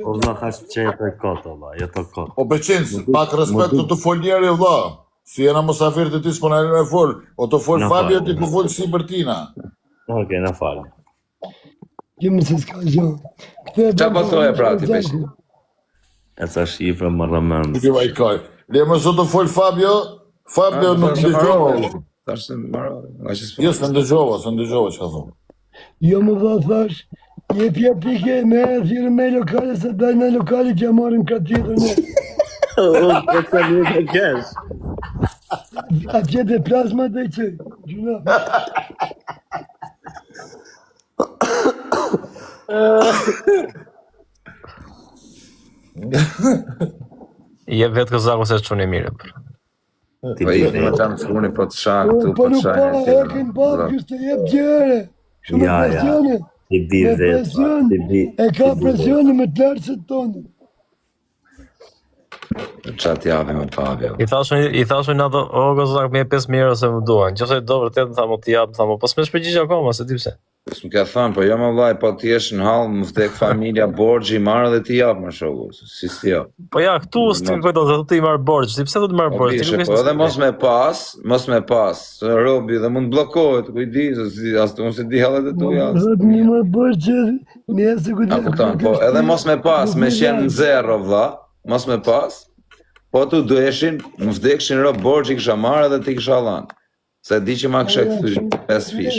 Po vla kashtë që jetë e koto vla, jetë e koto. O beqenës, pak respekt të folnjeri vla. Si jena mosafirë të ti s'po në e fol. O të fol Fabio ti ku fol si Bertina. Oke, në falë. Kemi se s'ka gjo. Qa pasoja pra ti peshi? E ca shifra më rëmendë. Nuk i vajkaj. Le më zotë fol Fabio nuk të dëgjova. Thash se maro. Jo, së ndëgjova që ka thonë. Jo më dha thash, Një pjatike me thirë me lokale, se daj me lokale që marim ka tjetër ne. Po sa një ka kesh. A qete plasma dhe që, gjuna. Je vetë Kozaku se që unë i mire. Po i më qanë funi po të shak, tu Po po të nuk shak. pa, e kënë babë, kështë të jep gjere. Shumë presione. Ti bi Me vetë, presion, ti bi. e ka presione me të lartë se tonë. Qatë javi më Fabio. I thashun ato, o Kozak, me 5.000 euro se më duan. Qëse do vërtet, më thamë, t'i japë, më thamë, po s'me shpërgjigj akoma, se di pse. S'm ka thënë, po jo më vllaj, po ti jesh në hall, më vdek familja, borxhi i marrë dhe ti jap më shoku. Si ti jap. Po ja, këtu s'ti më kujton, se tu ti marr borxh, ti pse do të marr Po borxh? Ti bishe, nuk po je edhe mos me pas, se robi dhe mund bllokohet, kujdis, as të mos e di hallet e tu jashtë. Rëtë një më bërë që njëse ku A kupton, po edhe mos me pas, me qenë në zero vlla, mos me pas, po tu duheshin, më vdekshin rob borxhi kisha marrë dhe ti kisha dhënë. Se di që ma kisha kthy 5 fish.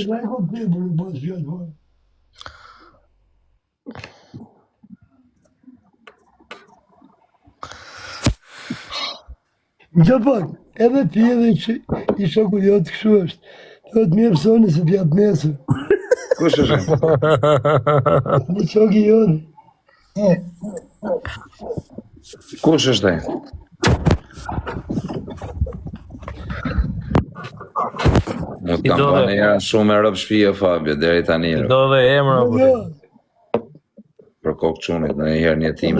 Gja pak, edhe ti edhe i shoku jotë këshu është. Do të mirë pësoni se t'jap nesër. Kush është? Një shoki jotë. Kush është ai? Më të kam bërë njëra shumë e rëpë shpije Fabio, deri tani rëpë. Do dhe emra, po. Për kokë qunit, në njëherë një time.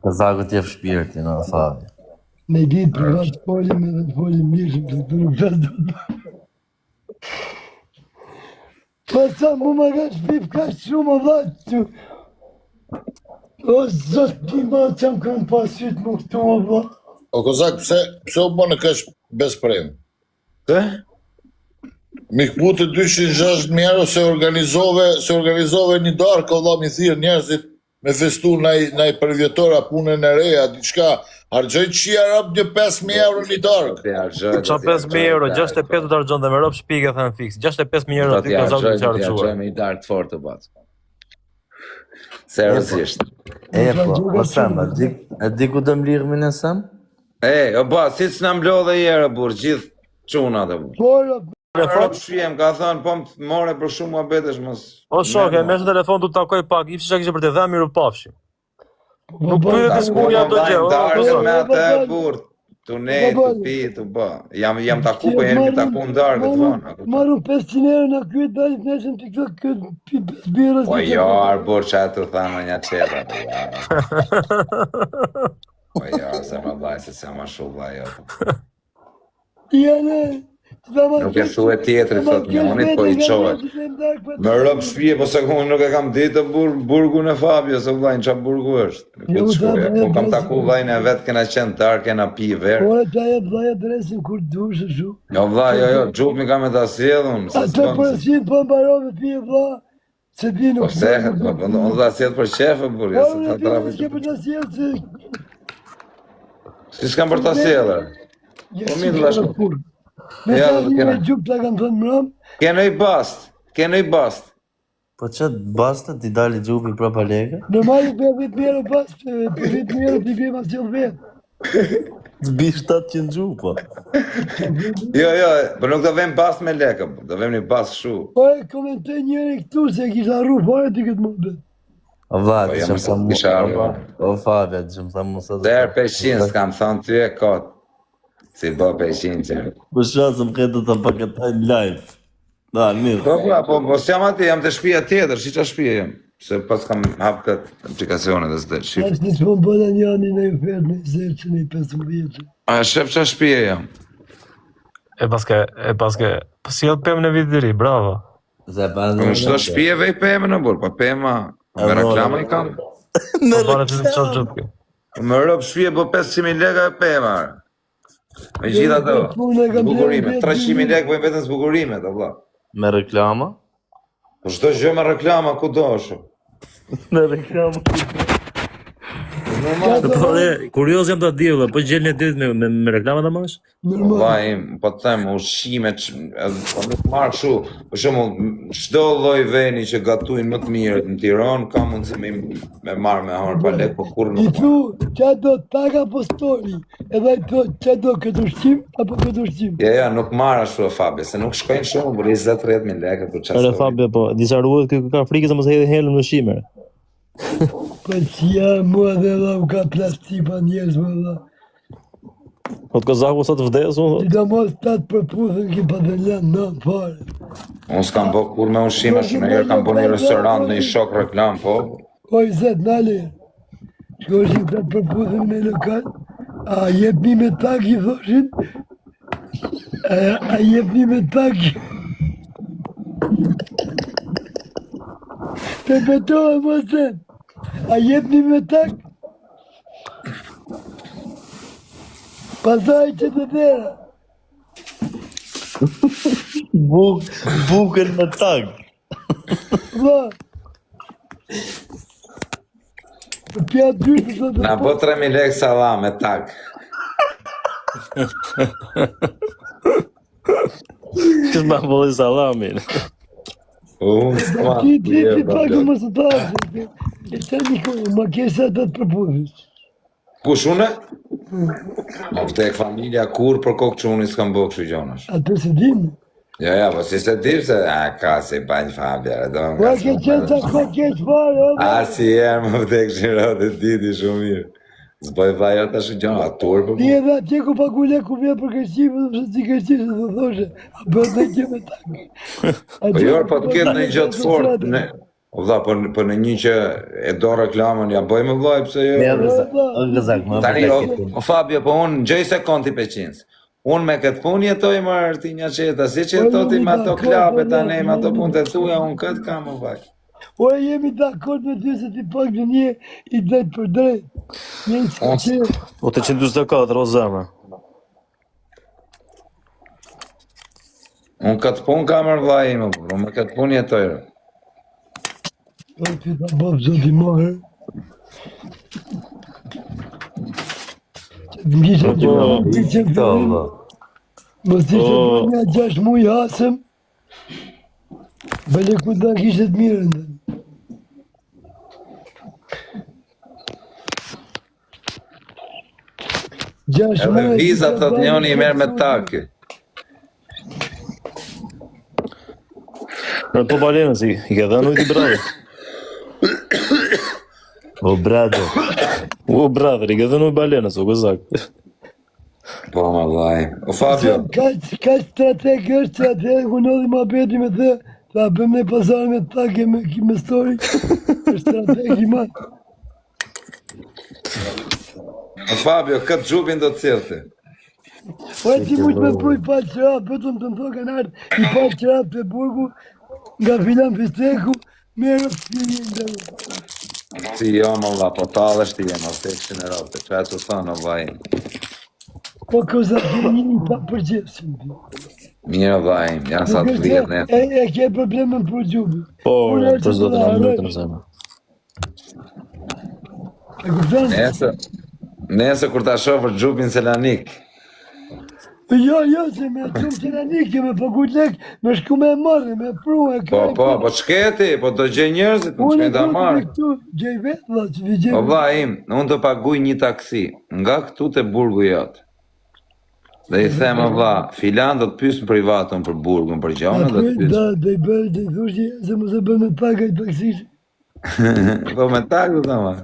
Kozaku t'jep shpirtin, no, Fabio. Me ditë privat të folim edhe të folim mishëm se të nuk fes do të. Pa sa mu ma ka shpif ka shumë o vlatë që. O zot ti ma që më kanë pasyt më këtu o vlatë. O Kozak, pse u bënë kësh besprem? Të? Mi këpu të 260.000 euro se organizove një darkë, o vlla mi thirë njerëzit me festu naj përvjetora punën e reja, diçka, hargjoj qia rëp një 5.000 euro një darkë. Qa 5.000 euro, 65 të argjon dhe me rëp shpike thënë fix, 65.000 euro ti Kozaku të Të qarquar. argjoj me i darkë të fort të batë. Seriosisht. E po sem, e di ku të mlirëmin e sem? O ba, si që në mblodhe jere, burë, gjithë quna të burë. Pora, Rëp shpjem, ka thënë, po më more për shumë muhabetesh mos. O shoke, me shë telefon të takoj pak, i fësha kishe për të dhe miru pafshim. Nuk pyet diskurja do gjë, o Darkë me Kozak. atë e burë. Tu ne, tu pi, tu ba. Jam taku, po jemi taku në darkë të vonë. maru 500 euro në kyet dalit nesën të këtë pi 5 birës. Po jo, arbur që atë të thamë një qeta. Po jo, se më dhaj, se se më shumë dhaj, jo. Jene, Nuk e thu e tjetëri, thot një unit, po i qohet. Me rëpë shpije, po se unë nuk e kam ditë burgun e Fabio, se vlajnë qa burgu është. Ku të shkoja, ku kam taku vlajnë e vetë kena qenë darë, kena pi verë. Ora të ajet vlaj adresin kur të dushë shu. Jo vlaj, jo, gjup mi kam e ta sjedhun. A të përësit po mbarove pije vla, se di nuk. Po sehet, po unë ta sjedh për qefë, burja, se ta trafi. Ora të sjedhë se... Si s'kam për ta sjedhër? Po mi të lashko. Me Ja, sa do një kena. me gjupë të kam thënë mram, Kene i bast. Po që basta ti dali gjupi prapa lege? normali për 10 euro pas, për 10 euro t'i bje mas qëllë vetë. Zbi 700 gjupa. Jo, po nuk do vem bast me lekë, do vem një bast shu. Po e komentoj njëri këtu se kisha arru fare t'i këtë më bëtë. O vla, Po ti jam që më sa tha kisha arru. O Fabia, ti që më tha mu sa Der 500 s'kam thënë ty e kot. Si bë 500 që. Po shasë më këtë të paketaj në live. Da, mirë. Po s'jam ati, jam të shpia tjetër, shi qa shpia jem. Se pas kam hap këtë aplikacionet dhe s'de shqip. Ashtë një s'po më bëda një anë në i ofertë në i zërë që në i 15 vjetë. A shef qa shpia jam. E paske, po si jelë pëmë në vitë diri, bravo. Në shto shpia vej pëmë në burë, pa pëma me reklama i kam. Po pare që të qatë gjëtë kjo. Me rëpë shpia po 500.000 leka e pëma. Me gjitha të zbukurime, 300.000 lekë po i vetën zbukurime të vla. Me reklama? Po shdo gjë me reklama ku do është. Me reklama. Po dhe kurioz jam ta di valla, po gjelën e ditë me reklama ta marrësh? Vllai, po të them ushqime, po nuk marr kështu. Për shembull, çdo lloj veni që gatuin më të mirë në Tiranë ka mundësi me marr me hamër pa lek, po kur I nuk. thu, qa do tak apo story? Edhe i thot, qa do këtë ushqim apo këtë ushqim? Ja, nuk marr ashtu Fabi, se nuk shkojnë shumë për 20-30.000 lekë për çfarë. Ore Fabi, po disa ruhet kë ka frikë se mos e hedhë helm në ushqime. Po që ja mua dhe dha u ka plastipa njerëz më dha. Po të kozaku sa të vdes, unë Ti do mos ta të përputhën ki pa të lënë në fare. Unë s'kam bë kur me ushqime, shumë herë kam bë në një restorant, në një shok reklam, po. O i zet, nale. Shkoshin ta të përputhën me lokal. A jepni me tak i thoshin? A jepni me tak? Te betohe mos e. A jepni me tak? Pasaj që të dhera. Bukën me tag. Vla. Pja dy të të të Na bë 3.000 lekë sallam me tak. kish ma bolli sallamin. Ti pakë më së tajë. E të një ma kesa të të përputhës. Kush une? Më vdek familja kur për kokë që unë i s'kam bë kështu gjonash. Atë se dimë. Ja, po si se dim se, ka si banjë Fabja, do më Po ke qenë sa ko keq fare, o. si jam më vdek shirot e diti shumë mirë. Zboj vajo të shë gjona, atur për Ti edhe atje ku pagu leku vje për kërqime, dhe si kërqime se të thoshe, a bërë në kje me takë. Po jorë, po të ketë në një gjotë fort, o vla, po në një që e do reklamën, ja bëjmë vloj, pëse jo. Tani, o Fabio, po unë gjëj se konti peqinës. Unë me këtë punë jetoj më rëti një qeta, si që jetoti me ato klape të ne, me ato punë të tuja, unë këtë kam më vaj. O e jemi dakord me ty se ti pak në një i drejt për drejt. Një i që... O 824, o zemë. Unë këtë punë kam mërë vaj ime, unë me këtë punë jetoj rë. O ti ta bëpë zoti marë. Që të mgisha që më që të fillim. Më si që të një 6 muj hasëm. Bële ku të kishtë të mirë ndën. Edhe vizat të të njoni i merë me takë. Në po balenës, i ke dhe në i brave. O brother. O brother, i ke dhe në i balenës, o gëzak. Po më vaj. O Fabio. Ka strategë është që atë e kunodhi ma beti me dhe, ta bëm në pasar me take me story, është strategi ma. O Fabio, këtë gjupin do të cilëti. Po e ti mujtë me pruj pa qërap, pëtëm të më thoka në artë, i pa qërap të burgu, nga filan fisteku, merë fili në dhe. Si jo më vla, po talësht i jemë, o të ekshin e rote, që e të thonë o vaj. Po kësa të një pa përgjësim ti. Mirë vaj, janë sa të vjetë ne. E ke problemën për gjubi. Po, për zdo të në minutën në zemë. E kuptan? Nese kur ta shofër gjupin Selanik. Jo, se me qumë Selanik, me pëgut lek, me shku me marrë, me pru, e kaj. Po qketi, po do gjej njerëzit, në qketi ta marrë. Unë e këtu, gjej vetë, dhe që vi gjej. Po vla im, unë të paguj një taksi, nga këtu të burgu jotë. Dhe i themë vla, filan do të pysë në privatën për burgun, për gjonë, do të pysë. Dhe i bërë, dhe i thushti, se më se bërë me taka i taksishë. Po me takë du të marrë.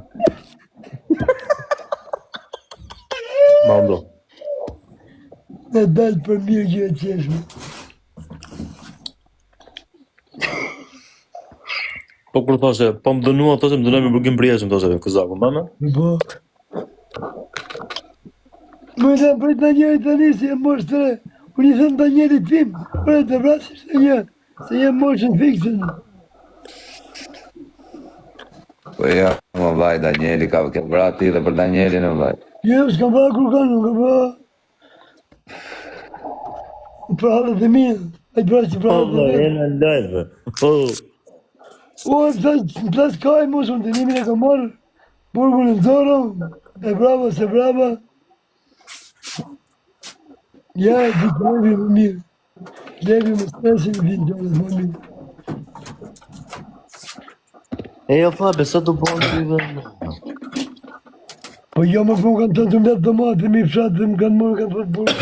Mando. Në dalë për mirë që e qeshme. Po kur thoshe, po më dënua, thoshe më dënua me burgim prieshëm, thoshe, këzaku, mama? Po. Më në për të njëri të një, se jem mosh të re. Unë i thëmë të njëri tim, për e të vrasish të një, se jem moshën fiksën. Po ja, më vaj, Danieli, ka këtë vrati dhe për Danieli në vaj. Jo, s'kam pa kërkan, nuk kam pa. Pra halët e mirë, a i pra që pra halët e mirë. E në lajve. O, në plas kaj mos, unë të njëmi në kam marrë. burgun e Zoro, e brava, se brava. Ja, ditë levi më mirë. Levi më stresin i vinë gjallës më mirë. E jo Fabi, sa të bënë të i vëndë? Po jo më punë kanë të ndetë të matë, mi fshatë dhe më kanë morë, kanë fërë burë.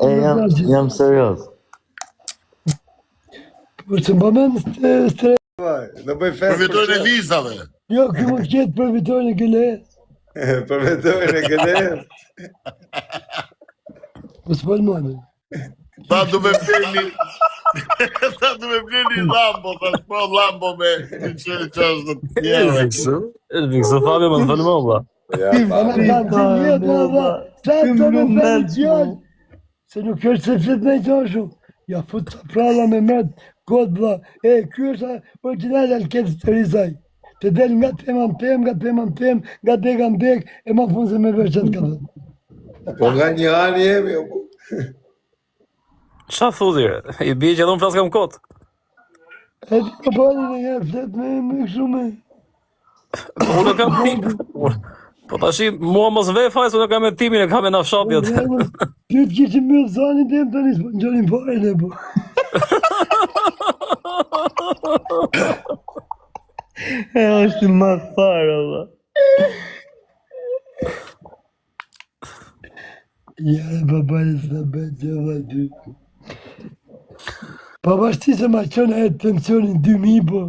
E jam serios. Po që më menë stre... Në bëj fest Përfitojnë e vizave. Jo, kjo më qëtë për vitojnë e gëlejës. Për vetojnë e gëlejës. Po s'pal mëne. Ta du me bleni Lambo, ta shpo Lambo me 160 euro. Viksu Fabi më të fëllë më, vla. Se nuk është se flet me i qashu. Ja fut sa pralla me met, kod vla. Ky është original alket të rizaj. Të del nga teman tem, nga dek an dek, e ma punë se me vërqet ka dhe. Po nga një anë jemi, Qa thudhire? I bje që edhe unë flasë kam kotë. E di ka bani në jërë flet me kështu me. Unë kam tim. Po tashi, mua mos vej fajs, unë kam e timin e kam e nafshapjat. Ty të kishë mjë zanin tem të njësë, në gjonin pare në po. E është më farë, vë. Ja, babajës në betë që dhe ty. Pavashti se ma qënë e tensionin 2000, po.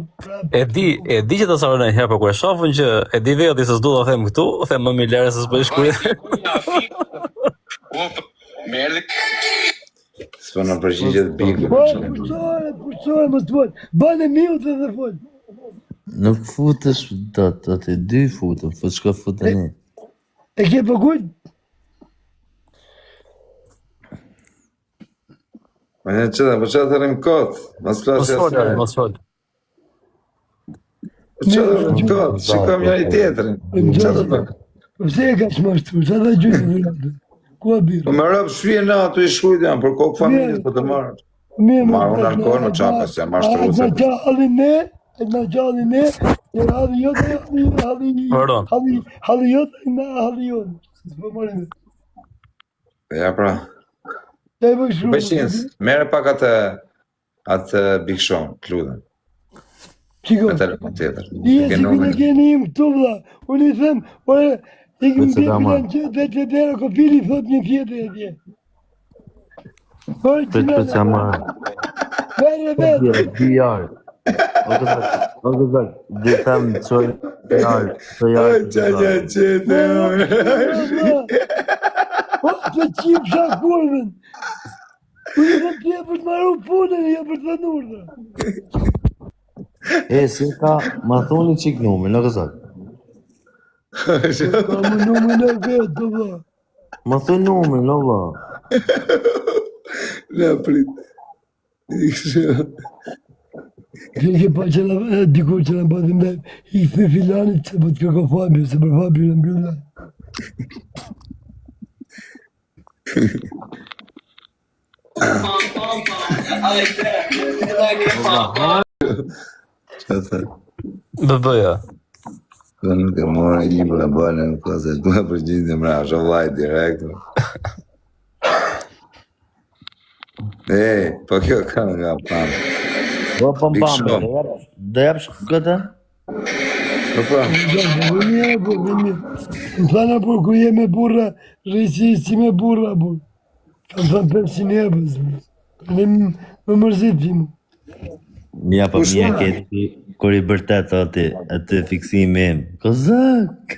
E di që të sarën e herë, për kur e shafën që e di vetë se s'du të them këtu, them më milere se s'për shkujt. s'po në përgjigjet bigu. Po, pushore, mos të folë. Bane miut dhe folë. Nuk futesh do të dy futëm, shko futën e. E ke përkujt? Po një qëta, po që të rrim kotë, mas flasë jasë. Mos fol. Po që të rrim kotë, shikam njëri tjetërin. Që të bërë? Po pse e ka shmashtu, sa dhe gjytë në vërratë? Ku a birë? Po me rëpë shvije në ato i shkujt janë, për kokë familjes po të marrë. Marrë unë alkohol në qapa, se jam ashtë rruse. A në gjallin ne, e halli jote, halli jote, në halli jote. S'po marim. Ja pra. Beqinës, mere pak atë Big Show, kludën. Qiko, Me telefon tjetër. i e si këne keni im këtu vla, unë i them, ore, i këmë bje filan që dhe të dera kopili, thot një tjetër e tje. Për që marë. Vere, Djarë. O gëzak, dhe them qoj jarë, të jarë. qete, o, të qip shakurën. Unë i dhe tje për të maru punën, jo për të nurë. E, si ka, ma thoni qik numër, në gëzak. Ka më numër në vetë, të vla. Ma thoni numër, në vla. Në prit. Ke pa që në dikur që në batim dhe i këthe filanit që po të këko Fabio, se për Fabio në mbylla. Që të Bëbëja. Kë nuk e mora i për e bënë në klase, tu e përgjindje mra, shovlaj direkt. Po kjo ka nga pamë. Do pam, dhe jap shkëtë? Po po. Vëmje. Më thana por ku je me burra, rejsi si me burra, bur. Kam thënë 500 ebës. Më mërziti mu. Ja, po mje këti, kur i bërtet atë fiksimi im. Kozak!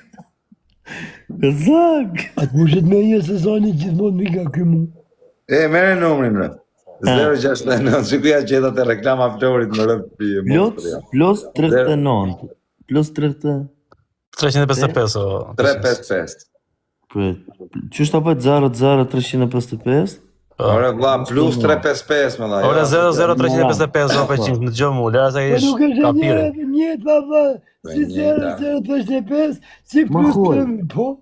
Atë mushet me një sezoni gjithmonë mika ky mu. Mere numrin mre. 069, që kuja gjeta të reklama Florit më rëpë pije. Plus 39. Plus 30. 355 o... 355. Qështë të pëtë 00355? Ore vla, plus 355 me la. Ore 00355 o për qingë në gjëmu, lera se ish kapire. Një të vla, si 00355, si plus 3, po?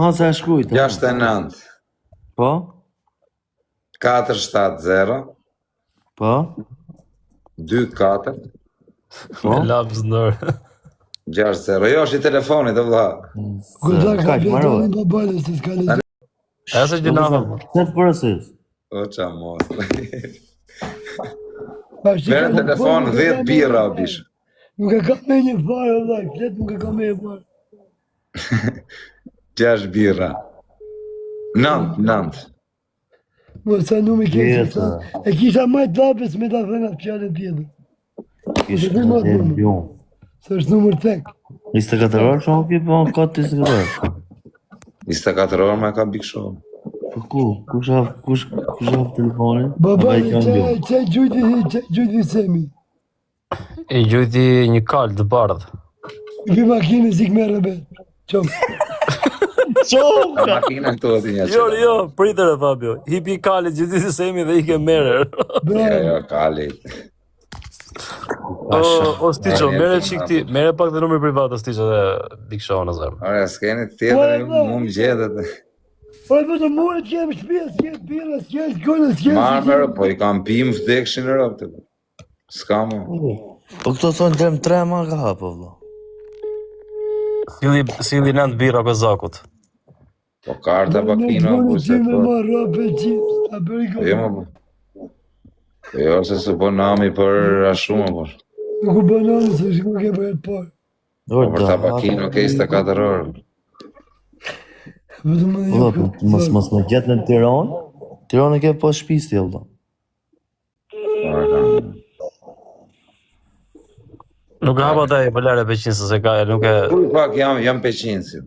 Ha, se e shkujtë. 69. Po? 470. Po? 24. Me labs nërë. 6-0, jo është i telefonit, o vlla. Goza ka bjetonin babale se s'ka lezë. E se që gjina thëmë. Se të përësis. O qa mos. Merë në telefon 10 birra, bish. Nuk e ka me një farë, vllai, flet nuk e ka me një farë. 6 birra. 9. Mos sa nuk me kesh. E kisha majt lapës me ta thënë atë fjalën tjetër. Kishë të bion. Se është numër tek. 24 orë shumë ki po ka 24 orë. 24 orë me ka Big Show. Po ku? Kush hap telefonin? Baba, që gjujti Semi? I gjujti një kalë të bardhë. Vi makinës i këmerë bet. Qom. Makina këtu ati një qëra. Jo, pritër e Fabio. Hipi kalë, gjujti si Semi dhe i ke merër. Jo, Kali. O Stiqo, mere pak dhe numër privat o Stiqo dhe Big Show në zërë. Ore, s'keni tjetër, mu më gjedet. Ore, për të mure që jem shpia, s'ket bira, s'ket gëllë, s'ket... Marmër, po i kam pim vdekshin në rëpë. S'ka mu. Po këto thonë drem 3 ma ka hapo, vlo. Sili nëndë bira Kozakut. Po karta bakino, ku se me po. marrë rapë e qips, ta bëri Po jo, më po. Jo, se së po nami për ashumë, po. Nuk u banane, se shku ke për e të parë. Po për tabakino ke 24 orë. Mos më gjetë në Tiranë. Tiranë e ke po shpisti, vlo. Nuk e hapa taj pëllere peqinsë se ka, nuk e... Kuj pak jam peqinsi.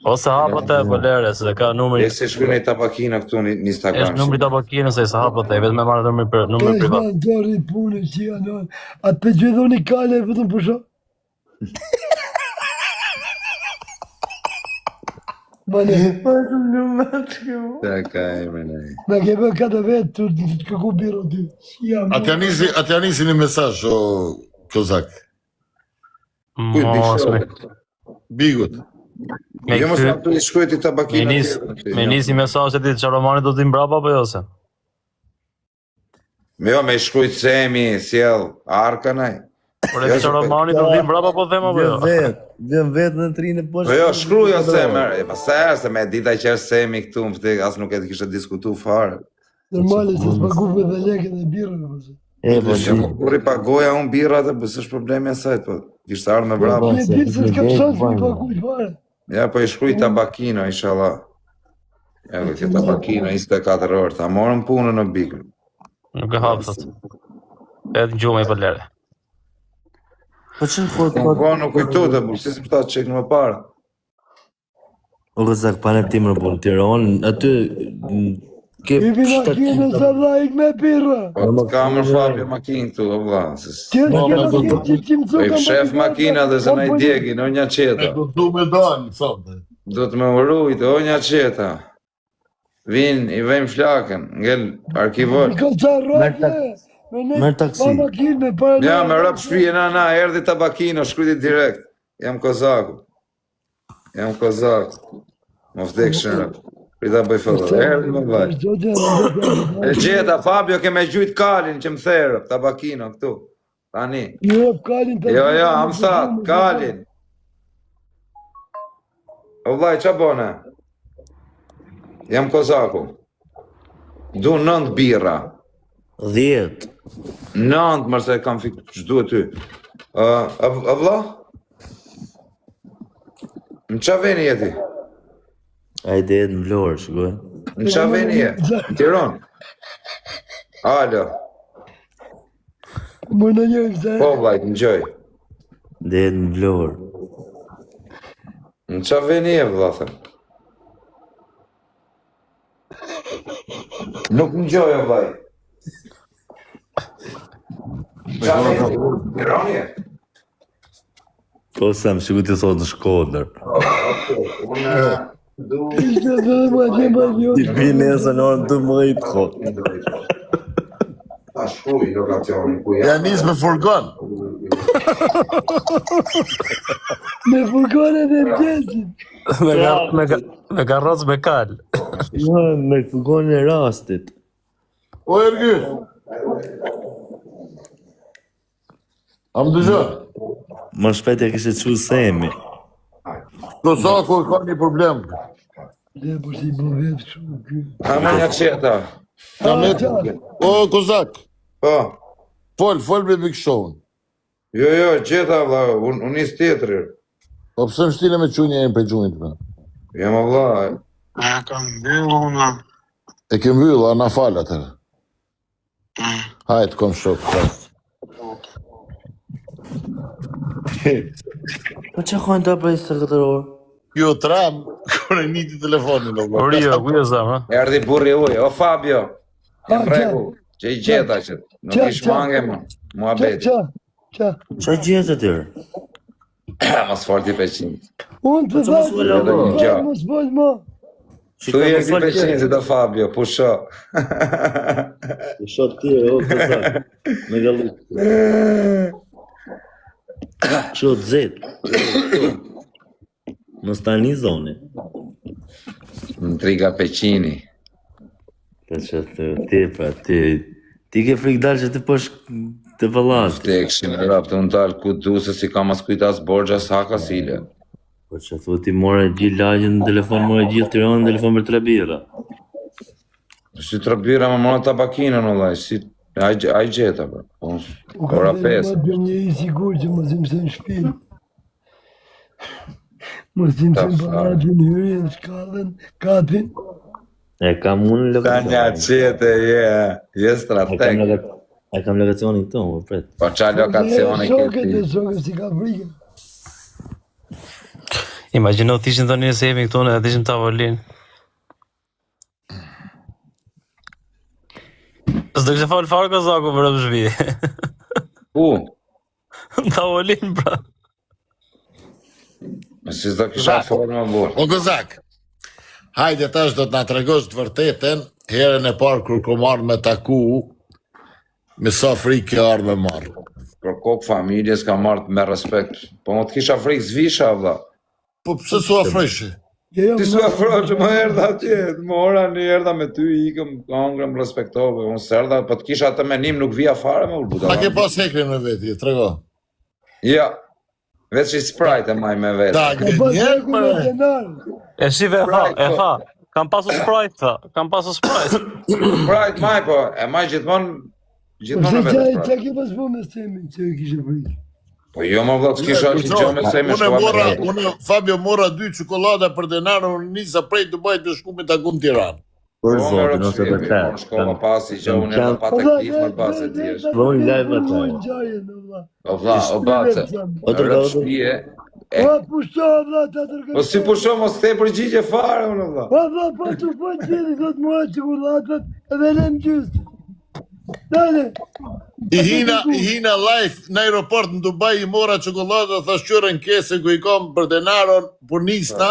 Ose hapa taj pëllere se ka numri... E se shku në tabakina këtu një Instagram. Eshtë numri tabakinës e se hapa taj, vetë me marrë numri privat. E shma në dori punë që janë, atë për gjithoni kale e vëtëm përsho. Mane, Ta ka e mënej. me ke bërë këtë vetë të këku biro ty. Atja nisi një mesazh, o Kozak. Kuj Big Show? Bigut. Jo mos në të i shkujt i tabakina. Me nisi mesazhet i që Romani do t'im brapa për jose? Jo, me shkujt Semi, sjell, Arkanaj. Por e që Romani do t'im brapa për thema për jo? Vjen vetë në trinë e poshtë. Po jo, shkruja Semi, pa se me dita që është Semi këtu më fëtik, asë nuk e të kishtë diskutu fare. Normale, se s'paguve dhe leke dhe birën. Kur i pagoja unë birrat e bësë është problemi e sajtë, po kishtë ardhë me brapa. Ne ditë se s'ka shansë me paguj fare. Ja, po i shkruj tabakino, inshallah. Ja, dhe kjo tabakino, 24 orë, ta morën punën në bikën. Nuk e hapë, thot. Edhe në gjume i pëllere. Po që në khot, Po nuk kujtu të burë, si s'pëta të qekë në më parë. O Kozak, pa në ti më punë Tiranë, aty... I vi makinë sa vla ik me birra. Po të ka më Fabio makinë këtu, o vla. Tjerë ke makinë që ti më Po i fshef makina dhe se në i djegi, në një qeta. Du me dalë, thotë. Do të me urujt, o një qeta. Vin, i vejmë flakën, ngell arkivor. Ka qa roke. Merë taksi. Ja, me rëpë shpije, na, erdi tabakino, shkryti direkt. Jam Kozaku. Më vdek shërë. Prita bëj fëllë, erdi më vaj. E gjeta, Fabio, ke me gjujt kalin që më therë, tabakino, këtu. Tani. Jo, am thatë, kalin. O vlaj, qa bone? Jam Kozaku. Du 9 birra. 10. 9, mërse kam fikë, që duhet ty. A vla? Në qa veni jeti? Ajde në Vlorë, shkoj. Në qa veni je? Në Tiron? Alo. Po vlajt, në gjoj. Dhe në Vlorë. Në qa veni je, vla, thëm? Nuk në gjoj, vlajt. Qa veni je? Tiron je? Po sem, që ku ti thotë në Shkodër. Ti pi nesë në orën 12 kot. Ta shkruj lokacionin ku Ja nisë me furgon. Me furgon edhe më gjesin. Me karroc me kal. Jo, me furgon e rastit. O, Ergy. Am dëgjë. më shpejt e kishte çu Semi. Kozaku ka një problem. Le po si bo vetë shumë ky. A më një qeta. O, Kozak, Po. fol me Big Show. Jo, qeta vlla, unë nis tjetëri. Po pse më shtile me qunje e për gjunjit, pra? Jam vlla. Kam mbyllë unë. E ke mbyllë, a na fal atër. Hajt, kom shok. Po që hojnë ta prej 24 orë? Jo, tram, kër e niti telefonin. Rio, ku e zam, ha? Erdi burri uj, o Fabio. Jam regu, që i gjeta që nuk i shmange më. Mua beti. Qa? Qa gjithë atyre? Mas forti 500. Unë të dhe, mos bëj ma. Tu e këti 500 si do Fabio, pusho. Pusho të tjere, o Kozak. Me gallu. Që të zetë. Në stani zoni. Në triga 500. Po që ti, pra, ti ke frikë dalë që ti pësh të vëllash. Te këshin e rap të unë talë ku du se si ka mas kujtas borgja s'haka sile. Po që thu ti more gjithë lagjën në telefon, more gjithë Tiranë në telefon për 3 bira. Si 3 bira më mëna tabakinën, ollaj, si aj gjeta, bro. Ora 5. Më bërë një i sigur që mos im se në shpinë. Mos im se në baratin, hyrjen, shkallën, katin. E kam unë në Ka një qete, je strateg. E kam lokacionin këto, më pret. Po qa lokacioni Shoket këti. e shoket si ka frikën. Imagjino t'ishin të një semi këtu në t'ishin tavolin. S'do kështë falë farë Kozaku për të shbi. Ku? Tavolin, pra. Si s'do kisha folë më burë. O, Kozak, hajde tash do të na tregosh të vërtetën, herën e parë kur ko marrë me taku, me sa frikë e arë me marrë. Për kokë familjes ka marrë me respekt. Po më t'kisha frikë zvisha, vla. Po pse su afreshë? Ti s'u afro që më erdha atje, më ora një erdha me ty, ikëm, angrëm, respektove, unë s'erdha, po t'kisha të menim nuk vija fare me ulbuda. A ke pas hekrin me veti, trego. Ja, veç i Sprite e maj me vetë. Da, gënjerë më. E shive e tha. Kam pasu Sprite, tha. Kam pasu Sprite. Sprite maj, po, e maj gjithmonë me vetë Sprite. Qa ke pas po me semi që e kishe frikë? Po jo më vla t'kisha që gjo me semi shkova me vetë. Unë, Fabio, mora 2 çokolada për denarë, unë nisa prej Dubajt të shku me takun Tiranë. Për Po me zotin, ose të te. unë shkova pasi që unë edhe pa taktif më base t'jesh. Vojnë live atë. O vla, o bace, O të rëtë shpije. O, pusho, vla, ta tërgëtë. Po si pusho mos te përgjigje fare, unë vla. O, vla, po të po qëri, do të mora qokolatat edhe lem gjysë. Dale. I hina live në aeroport në Dubai, i mora çokolada, thash qërën kese ku i kam për denaron, për nisna,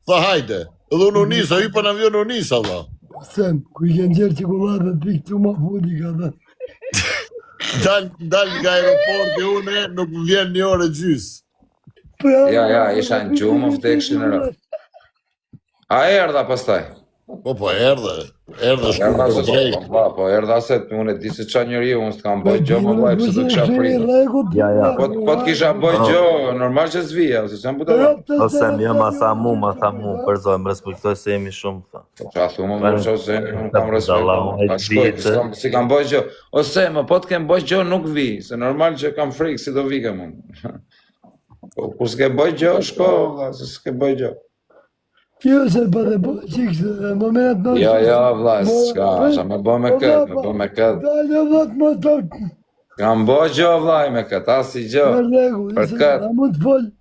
tha hajde. Edhe unë nisa, i për në avion unë nisa, vla. Sem, ku i kënë gjerë qokolatat, pikë të ma fudi ka dhe. Dal nga aeroporti une, nuk më vjen 1 orë e gjysë. Ja, isha në gjumë of të ekshin e rrë. A erdha pastaj? Po, erdhe Erdha shku se drejt. po erdha se unë e di se qa njëri, unë s'kam bëj gjo më vaj, pëse të kisha frikë. Po t'kisha bëj gjo, normal që s'vija, ose s'jam buta vaj. Ose më ma tha mu, për zonë, më respektoj se jemi shumë, tha. Qa thumë më që ose unë kam respekt. Pa shkoj, si kam bëj gjo. Ose më po t'kem bëj gjo nuk vi, se normal që kam frikë, si do vike mund. Po kur s'ke bëj gjo, shko, se s'ke bëj gjo. Jo, se pa dhe po qikë, në moment në... Ja, vla, s'ka, asha me bo me këtë, Dalë, vla, të më të... Kam bo gjo, vlaj, me këtë, asi gjo. Për këtë. A mund të folë.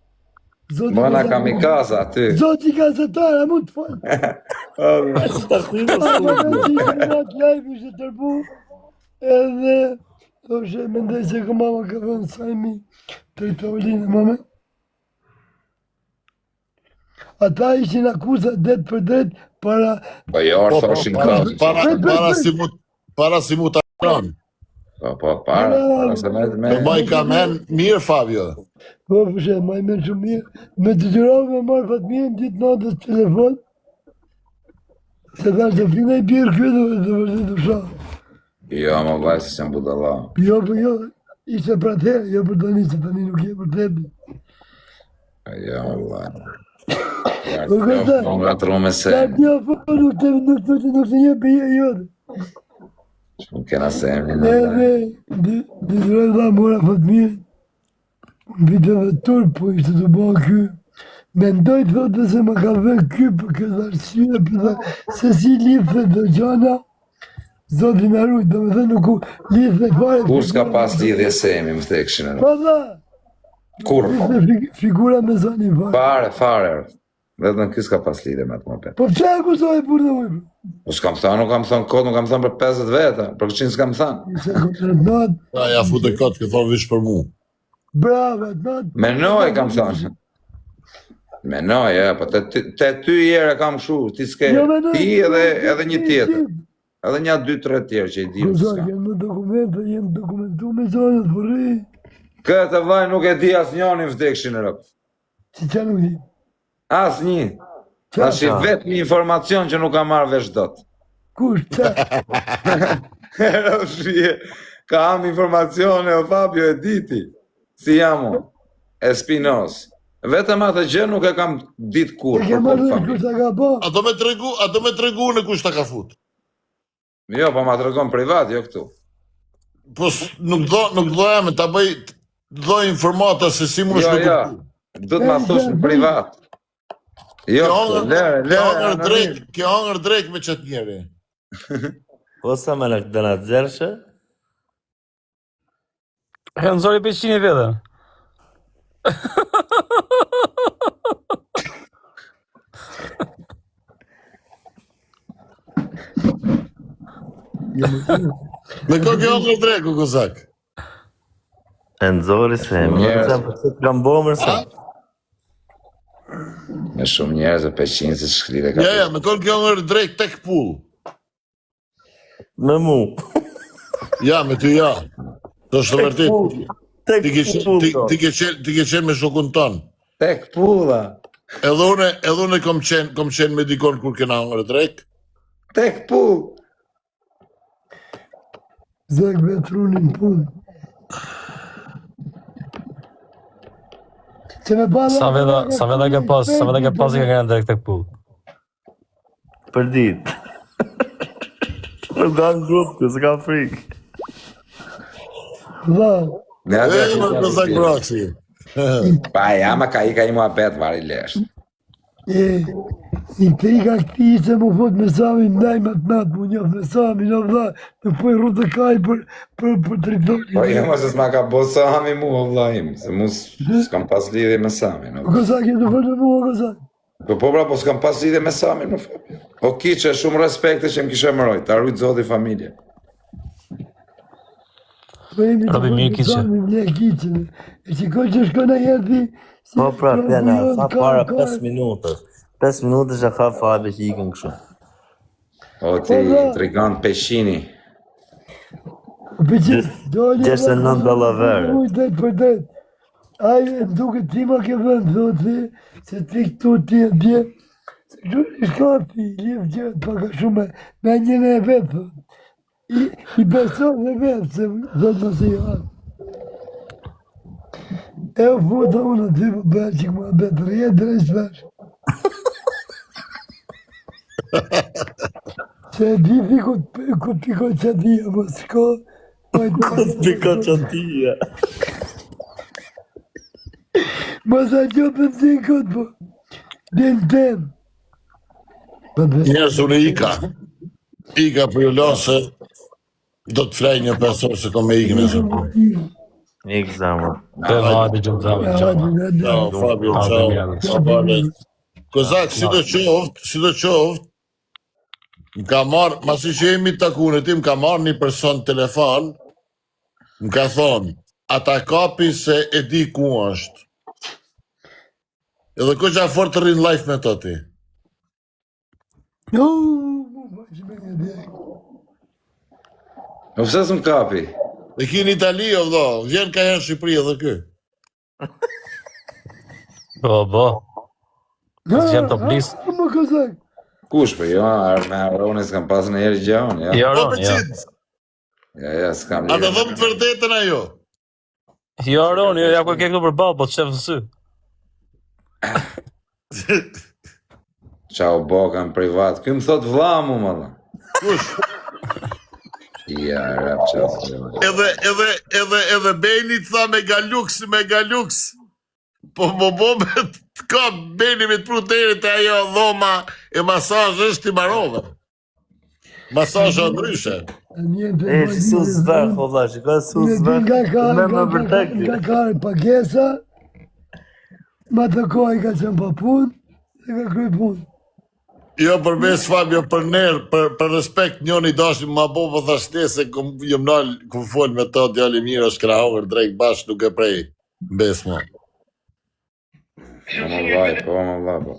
Bona kamikaza, ty. Zoti ka zëtar, a mund të folë. A mund të live ishte tërbu, edhe... Thoshe, mendoj se këma më ka vënë sajmi të i Paulinë, moment. Ata ishin akuzat det për det para... Po jo, thoshin këtë. Para si mu të anon. Po, para se me... Po maj ka men mirë, Fabio. Po, fëshe, maj men shumë mirë. Me të gjërovë me marë Fatmirën ditë natës telefon. Se ta është të fina i bjerë këtë dhe vërë të shanë. Jo, më vaj se sem budala. Jo, Ishte për atëherë, jo për tani, se tani nuk je për tani. Ja, valla. Po këta, Nga të rume se. ta t'ja po nuk të një për jote. Shumë kena se emni në Edhe, dizrojë dha mora Fatmir, vitë dhe turp, po ishte të bëha ky. Mendoj thotë se më ka vënë ky për këtë arsye, për dhe se si lidhe dhe gjana, Zotin na ruaj, domethënë nuk u lidhe fare. Kur s'ka pas lidhje se emi më thekshin e Po dha, Kur? figura me zonin fare. Fare. Vetëm ky s'ka pas lidhje me atë më pet. Po pse e kusoj punë ujë? Po s'kam thënë, nuk kam thënë kod, nuk kam thënë për 50 veta, për këqin s'kam thënë. Se kontrat, Ja fute kot, që thonë vish për mu. bravo, not. Menoj kam thënë. Menoj, po te ty jere kam kështu, ti s'ke, ti edhe një tjetër. Edhe një 2-3 tjerë që i di. Kozak, jenë dokumente, jenë dokumentu me zonët, përri. Këtë vaj nuk e di as njoni vdekshin e rëpë. Si që nuk di? As një. Tash i vetë një informacion që nuk ka marrë vesh dot. Kush, që? Ka am informacione o Fabio e diti. Si jamo? Espinos. Vetëm atë gjë nuk e kam ditë kur. E ke marrë kush ta ka po? A do me tregu në kush ta ka fut. Jo, po ma të regon privat, jo këtu. Po nuk do jam ta bëj, do informata se si mund shme Jo, du të ma thush në privat. Jo, lere. Kjo hangër drejt me qëtë njeri. Po sa me në këtë në të zerëshë? Nëzori 500 vete. Me ko kjo hangër drejt, Kozak? E nëzori se e më të për të kam bomër se. Me shumë njerëz e 500 se shkride ka. Ja, me ko kjo hangër drejt tek pull. Me mu. Ja, me ty ja. Do është të vërtit. Tek pull. Ti ke qenë me shokun ton. Tek pulla. Edhe une kom qenë me dikon kur kena hangër drejt. Tek pull. Zak me trunin punë. Sa veda ke pas i ka kanë drejt tek pull. Për ditë. Për ga në grupë, kësë ka frikë. Dha, Më Kozak Braksi. Pa jama ka i mua bet vari lesh. intriga këti se mu fut me Sami ndaj me të natë, mu njof me Sami, në vla, në poj rrute kaj për territori. Po jo, se s'ma ka bo Sami mu, o vlajim, se mu s'kam pas lidhje me Sami. Kozak, e të fërë mua, Kozak. Po pra, po s'kam pas lidhje me Sami, në Fabio. O kiqe, shumë respekte që më kishe mëroj, ta rrujt zoti familje. Robi mirë kiqe. Një kiqe, e që ko që shko në herdi... Po pra, pjena, sa para 5 minutës. 5 minutës e fa Fabi që ikën kështu. O ti, intrigant peshini. Gjeshtë në $9. Ujtet për det. Aje, duke ti ma ke vënd, thotë, se ti këtu ti e dje. Se kështu i shkapi, i lef gjëtë, paka shumë me njën e vetë, thotë. I beson dhe vetë, se thotë më se i hatë. E u futa unë aty për bërë që këma betë rjetë drejtë vesh. Se e di ku piko qatia, më s'ko. Ku piko qatia? Më sa që për të zikot, po. Din tem. Njerës unë ika. Ika për ju lase, do të frej një pesor se kom me ikë në zërë. Ikë zamë. Të hajde gjëmë zamë. Ciao, Fabio, ciao. Kozak, si do qoftë, më ka marrë, masi që jemi të takune ti, më ka marrë një person telefon, më ka thonë, ata kapi se e di ku është. Edhe ko që a fort të rinë live me të ti. Jo, më që me një djekë. O pëse s'm kapi? Dhe ki në Itali, o vdo, vjen ka janë Shqipëri edhe kë. Bo. Së që jenë të blisë. Më Kozak. Kush për jo, me Arone s'kam pas në herë gjaon, ja. Jo, Po për qitë, Ja, s'kam a të lidhje. dhëmë të vërtetën ajo. Jo, Aroni, ja ku e ke këtu për ballë, po të shef në sy. Qau bokan privat. Ky më thot vlla mu më dha. Kush? Ja, rap qau. Edhe Beni të tha Megalux. Po me të ka Beni me të pru deri të ajo dhoma e masazh është i marove. Masazh ndryshe. Su zver, valla, shiko su zver. Nga ka pagesa, ma të kohë ka qenë pa punë, dhe ka kryj punë. Jo, përmes Fabio, për respekt njoni dashim ma bo për thashte se jëm nalë, ku folë me ta djali mirë është krahogër drejk bashkë nuk e prej besma. Po më vaj.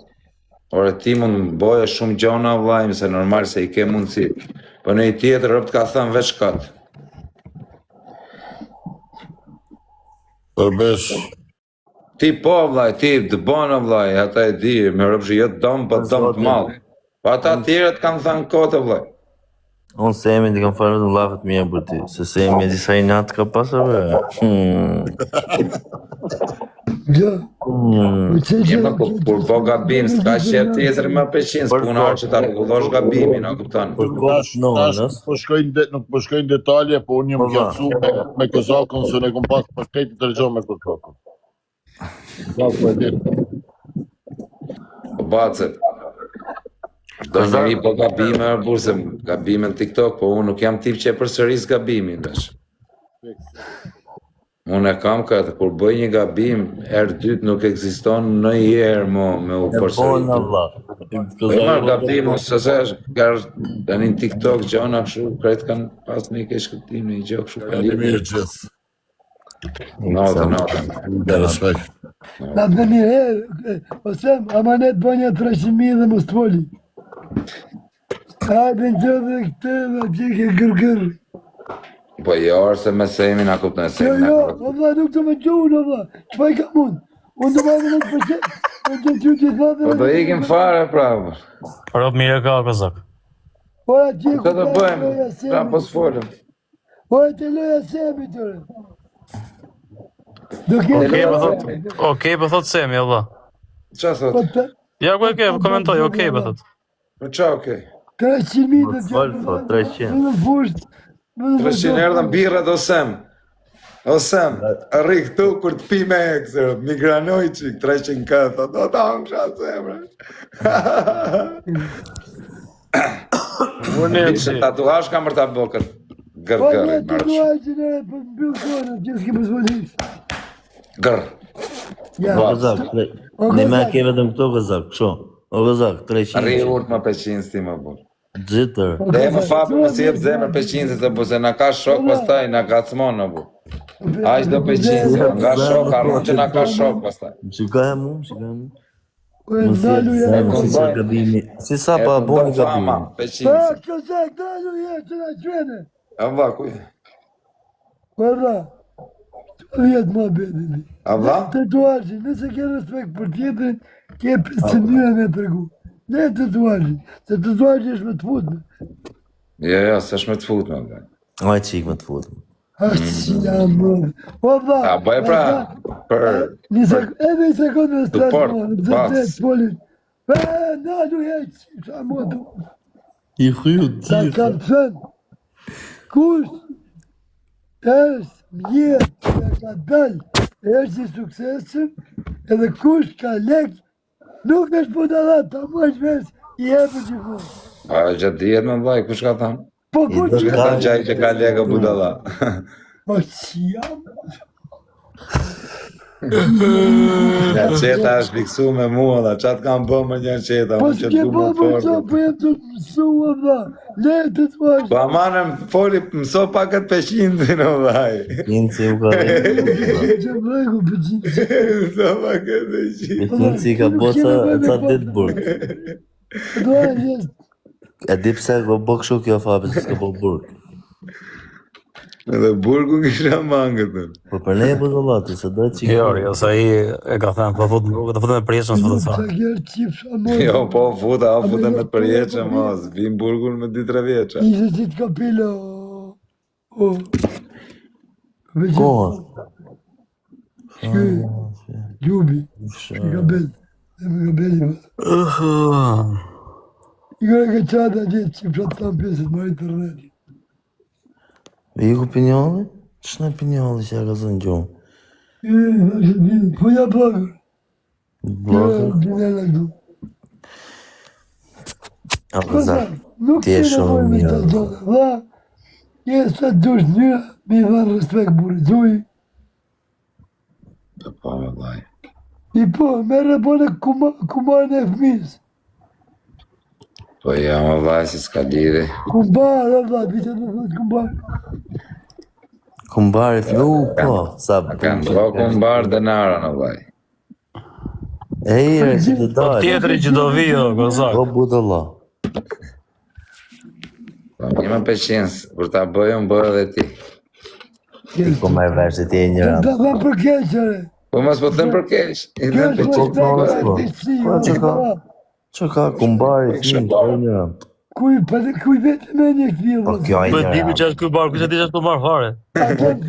Ore ti mund boja shumë gjona vlajmë, se normal se i ke mundësi. Po në i tjetër rëpt ka thënë veç katë. Përmes... Ti po vlaj, ti dëbona vlaj, ata e di, me rëpshë jo dëmë, po dëmë të malë. Po ata tjerët kanë thënë kote vlaj. Unë se emi t'i kam farë në lafët mija për ti, se emi e disa i natë ka pasave. Gjo, Kur po gabim, s'ka qep tjetër më peqin, s'punar që ta rregullosh gabimin, a kupton? Nuk po shkojnë detalje, po unë jam gjatësu me Kozakun, se ne kom pas për shtetit të rëgjo me Kozakun. Po bacet. Do njëri po gabime, burse gabime në TikTok, po unë nuk jam tip që e përsëris gabimin, vesh. Unë e kam këtë, kur bëj një gabim, erë dytë nuk eksiston në i erë me u përsërit. Po e marrë gabim, ose se është një TikTok, gjona këshu, kretë kanë pas një ke shkëptim, një gjë këshu ka Një mirë gjithë. Notën. Dhe respekt. na të një herë, ose amanet bënja 300.000 dhe mos të foli. Hajde në gjë dhe këtë dhe gjike gërgërë. Po jo, se me semi na kuptën e semi na Jo, kuptën. valla, nuk të më gjuhën, valla. Qëpa i kam unë? Unë të madhe nuk përqet. Unë të që që thate... Po do ikim fare, prapë. Rob mire ka, Kozak. Ora tje Këtë do bëjmë, pra po s'folëm. Ora të loja semi tëre. Okej, po thot Semi, Allah. Qa thot? Ja ku e ke, komentoj, okej, po thot. Po qa okej? 300.000 të Fol, 300. Në fusht. 300 erdhën birrat osem. Osem, arri këtu kur të pi me eksër, migranoj qik, 300 këtë, do ta unë shatë zemre. Bishe tatuash kam për ta bë këtë Po gërë, në tatuajin e për mbyllë kone, gjithë ki pësvolish. gërë. Ja, O Kozak, ne me ke vetëm këto Kozak, kësho. O Kozak, 300. Arri urt më peqinës ti më bu. Gjitër. Dhe më fapë më si jep zemër peqinës, se bu se na ka shok pastaj, na ka cmon në bu. Aq do peqinës, nga shok, arru që na ka shok pastaj. Shikaj mu, shikaj mu. e ndalu jetë. Si sa gabimi, si sa pa boni gabimi. Pa, Peqinës. këzak, ndalu jetë që na qene. A vla, kuj? Përra, të vjetë ma bedini. A vla? Tatuajin, nëse ke respekt për tjetën, ke 500 me tërgu. Ne tatuajin, se tatuajin është me të futme. Jo, s'është me të fut me vla. Aj qik me të futëm. Ashtë që jam më. O vla, A bëj pra, për... edhe i sekundë në stres Support, më, në bas. të folin. Ndalu jetë, sa më të. I khyu Sa kam thënë, kush është mjetë që ka dalë, është i suksesëm, edhe kush ka lek, nuk është budala, ta më është vesh, i hepë që fu. A gjatë dijet me vllaj, kush ka thamë? Po kush Kush ka thamë gjaj që ka leka budalla? Po që jam? Nga qeta është fiksu me mua, da qatë kam bë më një qeta, Po unë që s'ke du po më më fortë. qa, po jem të mësua, dha, le të të Po vashë. amanëm foli, mëso pak këtë peqinëzin o vllaj. Kinci u ka Që bregu për gjithë. Mëso pak këtë peqinëzin. Kinci ka boca ca ditë burg. Dha, jesë. E di pse ko bo kështu kjo fabe, se s'ka bo burg. Edhe burgu kisha mangët. Po për ne e budallati, se do qik. Jo, sa i e ka thënë, po do futën e përjetshëm s'po të Sa thonë. kjerë qipë sa mojë. Jo, po futa, a futa me të përjeqe, mos, vim burgun me 2-3 vjeqa. Ishte si të kapilo. O. Kohën. Ljubi. Gabel. Gabel. I ka qata gjithë që fshatë tam pjesët ma interneti. I ku pinjolli? Që në pinjolli që e ka zënë gjumë? Po ja blogër. Blogër? Dinella këtu. A pëzar, Nuk ti e të shumë me mirë. të zonë. Dha, jesë sa dush njëra, me i dhanë respekt burit. Zuj, Po, vallaj. i po, merre bone kumarën e fëmis. Po ja, vallaj, si s'ka lidhe. Kumbar, Allah, vite të thot kumbar. Kumbari flu, po, sa Kanë bo kumbar denarën, vallaj. E ire që të Po dajë. tjetëri që do vijo, gozak. Po budalla. Po, një më peqinës, kur ta bëjën, bëjë dhe ti. Ti ku me vesh ti e një Da rëndë. dha për keqëre. Po mos po të them për keq. I Kjo them është për po, keq. po, respekt, po. artistësi, Po, që ka? Allah. Që ka kumbari flu, po e një rëndë. Kuj vete me një këti, Po kjo e Po një dimi që rëndë. është ky bar, kush e di që është kumbar fare.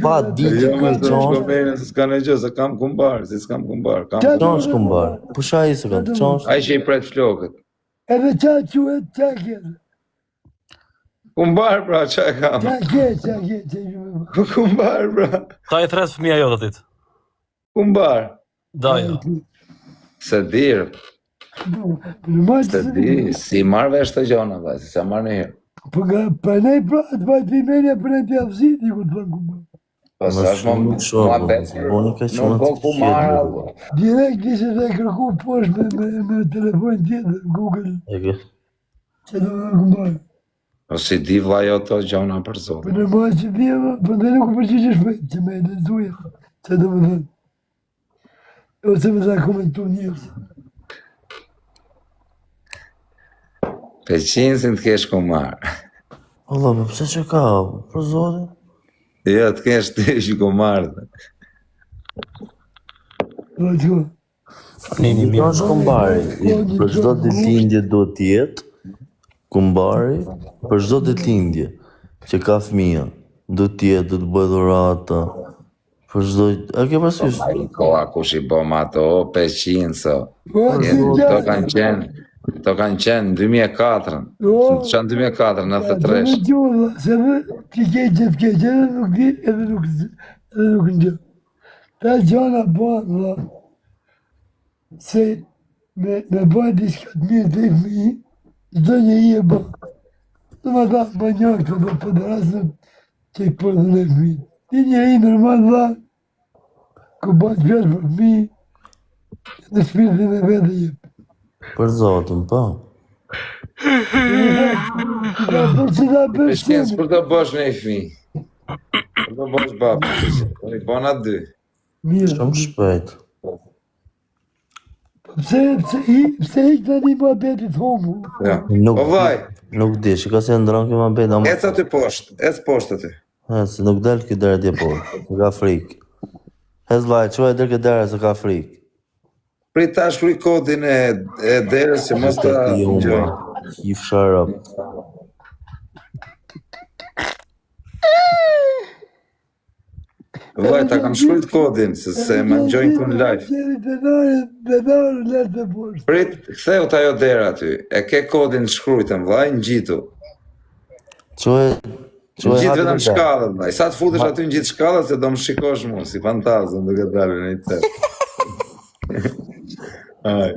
Pa di që Jo, ku më i të qonë. shkomenën, se s'ka në gjë, se kam kumbar, se s'kam kumbar. Qonë është kumbari. Pusha i se ka të qonë. Ai që i pret flokët. Edhe qa quhet, qa kjetë. Kumbar, pra, qa kam? Qa kjetë. Kumbar, pra. Ta i thres fëmija jo të tit. Kumbar. Da jo. Se dirë, Në majtë se di, si marrë vesh të gjona, vllai, se sa marrë një herë. për nej pra, të bajtë pimenja për nej pjafësit, i ku të fanë kumbar. Po sa është më betë, nuk po kumar, Allah. Direkt ishe të kërku poshtë me telefon tjetër, Google, E ke? që të me kumbar. Po si di vllai jo to gjona për Për zotin. në majtë që dhjeva, për dhe nuk përgjigje shpejt, që me edhe zuja, që të me thënë. Ose me tha komentu njërës. Peqinsin të kesh kumar. Allah, po pse që ka? Për zotin? Jo, të kesh të ish kumar. Dhe që, Nini Kjo mirë. është kumbari. Për çdo ditëlindje do të jetë kumbari për çdo ditëlindje që ka fëmija. Do të jetë, do të bëjë dhurata. Për çdo, a ke parasysh? Koha kush i bom ato, peqinso. po, si To kanë qenë, to kanë qenë 2004. Të qanë 2004, 93. Dhe gjurë, se dhe ti keqë gjithë keqë, edhe nuk di, edhe nuk në gjë. Ta gjana bënë, dhe, se me bënë diska të mirë të i fëmi, çdo një i e bënë. Dhe më tha, më një këtë dhe për drasën që i për dhe në fëmi. Ti një i normal dhe, ku bënë të pjesë për fëmi, në shpirtin e vetë i jepë. Për zotin, po. Për që da Peqins, përshimi. për të bësh me i fmi. Për të bësh babë. Për i bona dy. Mirë. Shumë shpejt. Pse i këtë një më apetit homu? Ja. Nuk Po vaj, Nuk di, shika se ndron këma beda më. ec aty poshtë, ec poshtë aty. Se nuk del këtë dere dje poshtë. Ka frikë. Hez vaj, quaj del këtë dere se ka frikë. Prit ta shkruaj kodin e derës që mos ta gjoj. I fsharë. Vllai, ta kam shkruajt kodin, se më gjojnë këtu në live. Denarë lërë të poshtë. Prit, ktheu të ajo dera aty. E ke kodin shkruajtën, vllai, ngjitu. Quaj Ngjit vetëm shkallën, vllai. Sa të futesh aty ngjit shkallën se do më shikosh mua si fantazëm duke dalë në një Ai.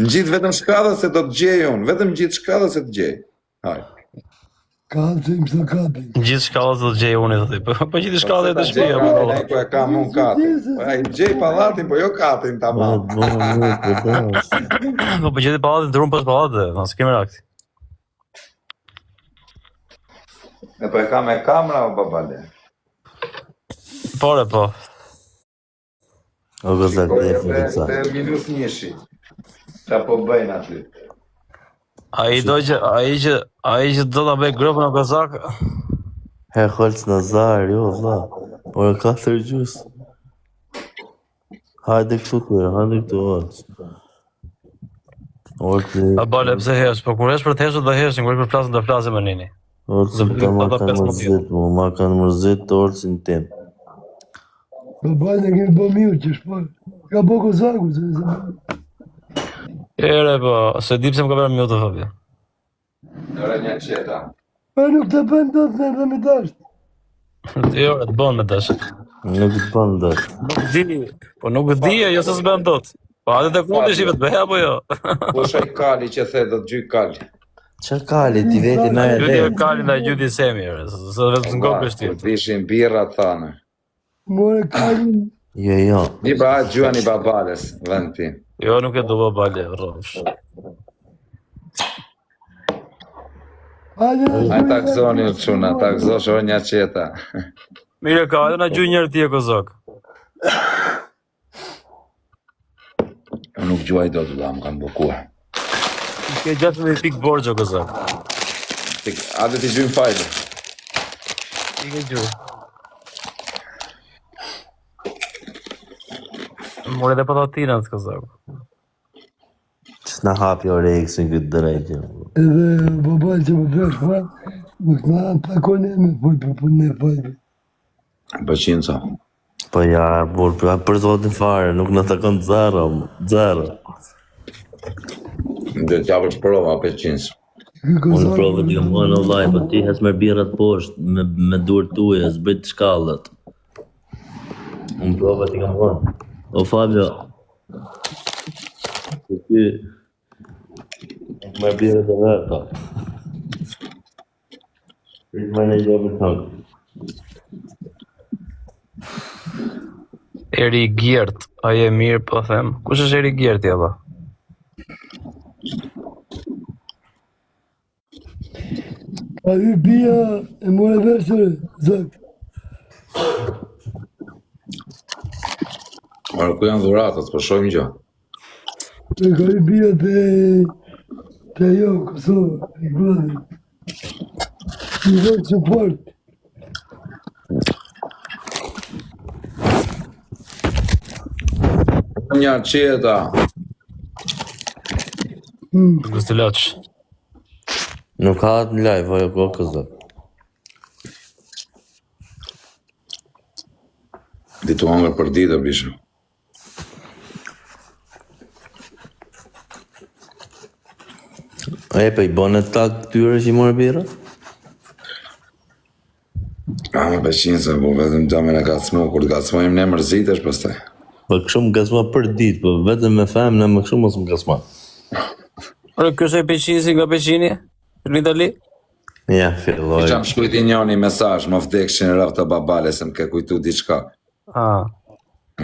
Ngjit vetëm shkallën se do të gjej unë, vetëm ngjit shkallën se të gjej. Haj. Katim së katim. Gjithë shkallës do të gjej unë të ti. Po gjithë shkallës e të shpia. Ai po e kam unë katin. Po ai gjej pallatin, po jo katin tamam. Po po gjithë pallatin të rumë pas pallatë, nësë kemi rakti. E po e kam me kamera o babale. Pore po. O gëzat të jefë në Te minus njëshi. Qa po bëjnë aty. Ai që do ta bëj grupën në Kazak. He holc në zarë, jo, vla. Ora 4 gjus. Hajde këtu të hajde këtu holc. Holci, A bale pse hesh, po kur hesh për të heshur do heshin, kur për flasën do flasim me Nini. holci ta ma kanë mërzit, ma kanë mërzit të holcin tim. Po bajnë e kemi bo mirë që shpar. Ka bo Kozaku, se Ere, po, se di pse më ka bërë mjë të Fabio. Ora një qeta. Pa nuk të bën do të në me dashtë. Jo, të bën me tash. Nuk të bën dot. Nuk di, po nuk di, jo se s'bën dot. Po atë të kundi shi vetë bëhe apo jo? Po shaj kali që the do të gjy kali. Çfarë kali ti veti na e Gjyti le. e kalin dhe gjyti semi, se vetë s'ngop është ti. Dishin birra thane. More kalin. Jo. Di pra gjyani babales, vend ti. Jo, nuk e do bë bale, rrofsh. Ai takzoni u çuna, takzosh o një qeta. Mire ka, edhe na gjy njërë ti e Kozak. Unë nuk gjuaj do të da, më kanë bukuar. Ke 16 pikë borxhe Kozak. A dhe ti gjynë fajde. I ke gjy. More dhe patatina të Kozak. S'na hapi oreksin këtë drejtë. Edhe babaj që më vesh pa, nuk në takon e me foj për punë e fajde. Bëqin sa. Po ja, për zotin fare, nuk në takon zero. Dhe t'ja për prova për qinës. Unë provë t'ju më në vllaj, po ti hes me birrat poshtë, me dur tuja, zbrit shkallët. Unë provë t'i kam vonë. O Fabio, ti me birrat e veta. Rrit me në gjë për tëngë. Eri Gjert, a je mirë po them. Kush është Eri Gjerti apo? A hy bia e more versër, zak. Orë ku janë dhuratat, po shojmë gjë. E ka hy bia të jo, Kosovë, i gradi. I vojtë support. Një qeta. Gustilaç. Nuk ka atë në live, ajo kokës dhe. Ditu hangër për ditë, bishë. E, pa i bane tak këtyre që i morë birra? A me pëqinë se, po vetëm gjame në gacmo, kur të gacmojmë ne mërzitesh pëstaj. Po kështu më gasma për ditë, po vetëm me femë në më kështu mos më gasma. Ore, kjo është e peqinësi nga peqini? Në Itali? Ja, filloj. I qam shkujti njoni mesazh, më vdekshin rrëv të babale se më ke kujtu diçka.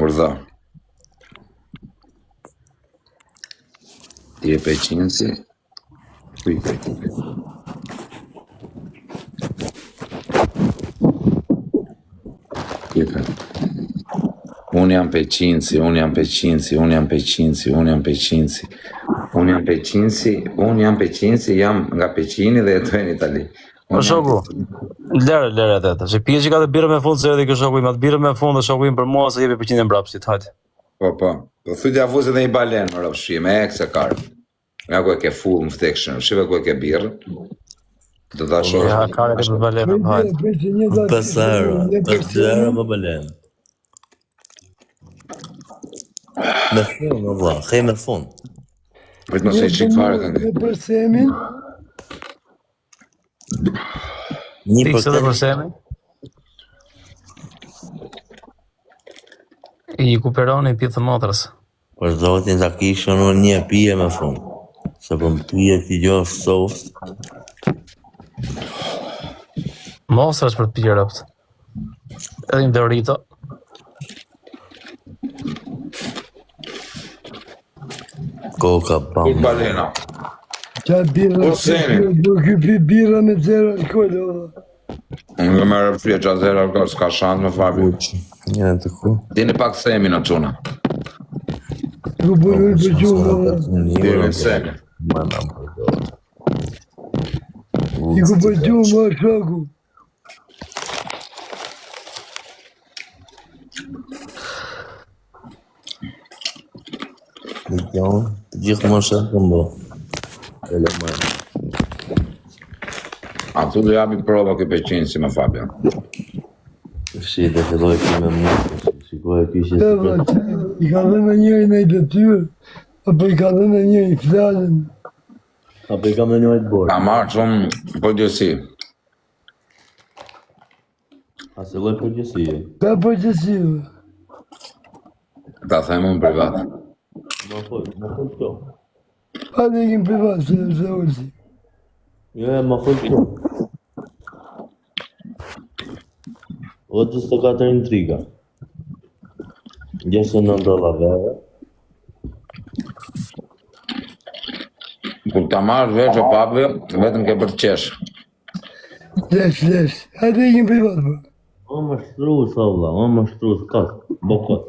Urdha. Ti e peqinësi? Kujtë. Kujtë. Unë jam peqinësi, unë jam peqinësi, unë jam peqinësi, unë jam peqinësi. Unë jam peqinësi, unë jam peqinësi, jam nga peqini dhe jetoj në Itali. O shoku, lere atë, që pije që ka të birë me fund, se edhe kë shoku im, atë birë me fund dhe shoku im për mua, se jepi peqinë e mbrapshtit, hajtë. Po, thujtja vuzit dhe një balen, më rëvshi, me ekse karë. Nga ku e ke full më vdekshën, shive ku e ke birë. Do ta shosh. Ja, kare të për balenë, hajtë. 5 euro, 2 euro më balenë. Me fund, më vla, hej me fund. Pëjtë mëse i qikë fare të ndi. Për semin, Tikse dhe për semi? I kuperoni pjetë të motrës. Për zotin ta kishë në një pije me fund. Se për më pije t'i gjohë sos. Mosra është për të pije rëpt. Edhe një Dorito. Koka, Kur bam. balena. qa birra, Po semin. këpi birra me zero alkohol, Unë nga me rëfrije qa zera, s'ka shantë me Fabi. Njënë të ku. Dini pak semi në quna. Nuk bërë për gjumë, Dini semi. Ma në më përdo. i ku për gjumë, shaku. Të gjithë më shëtë të mbo. Ele më. A tu dhe jabi prova këj peqinë si me Fabian. Si dhe filloj ki me më. Shiko Po e kishë Dhe vla, i ka dhe në njëri në i detyrë, apo i ka dhe në njëri flalën. Apo i kam dhe njëjtë borë. Ka marrë shumë përgjësi. A se loj përgjësi e? Ka përgjësive. Ta them unë privat. Ma fol këto. Pa dhe ikim privat, se ursi. Jo, ma fol këto. O të 24 intriga. $69 vere. Kur ta marrë veç o papi, vetëm ke për të qesh. Lesh. Hajde ikim privat, bro. O më shtru, sa vla, o më shtru, s'kas, bokot.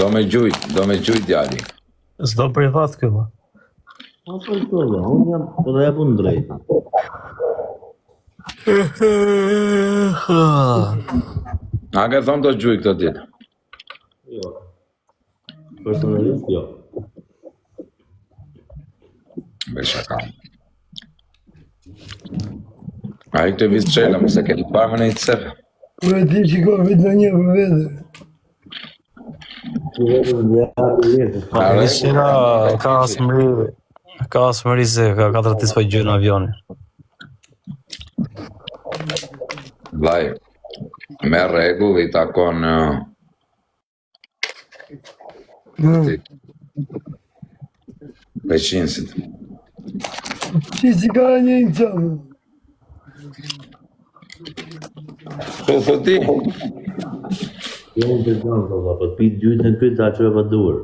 Do me gjujt djali. S'do privat kjo, ba. O për të vla, unë jam për dhe jepun drejtë. A ke thonë të gjuj këtë ditë? Jo. Personalisht, jo. Me shaka. A i këtë visë qela, mëse ke një parë më në i të sepe. Kur e ti që ka vetë në një për vete. Ka smëri se ka 4 tisë për gjyë në avionin. Vlaj, me regull i takon veçinësit. Që si ka një në qamë. Që thë ti? Jo më të gjanë, të vla, për pitë gjytë në këtë, a që e pa duër.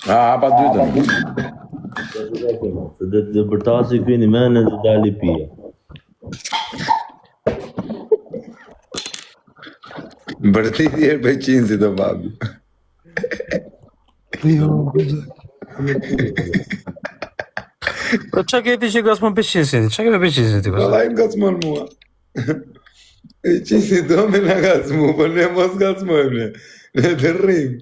A, pa dytën. Se dhe bërtasi këni mene dhe dali pia. Bërti tjerë veçinësit o babi. Jo, këtë. Po qa ke ti që gasmon peqinësit? Qa ke me peqinësit? Valla im gacmon mua. Veçinësit do me na gacmu, po ne mos gacmojmë. Ne të rrim.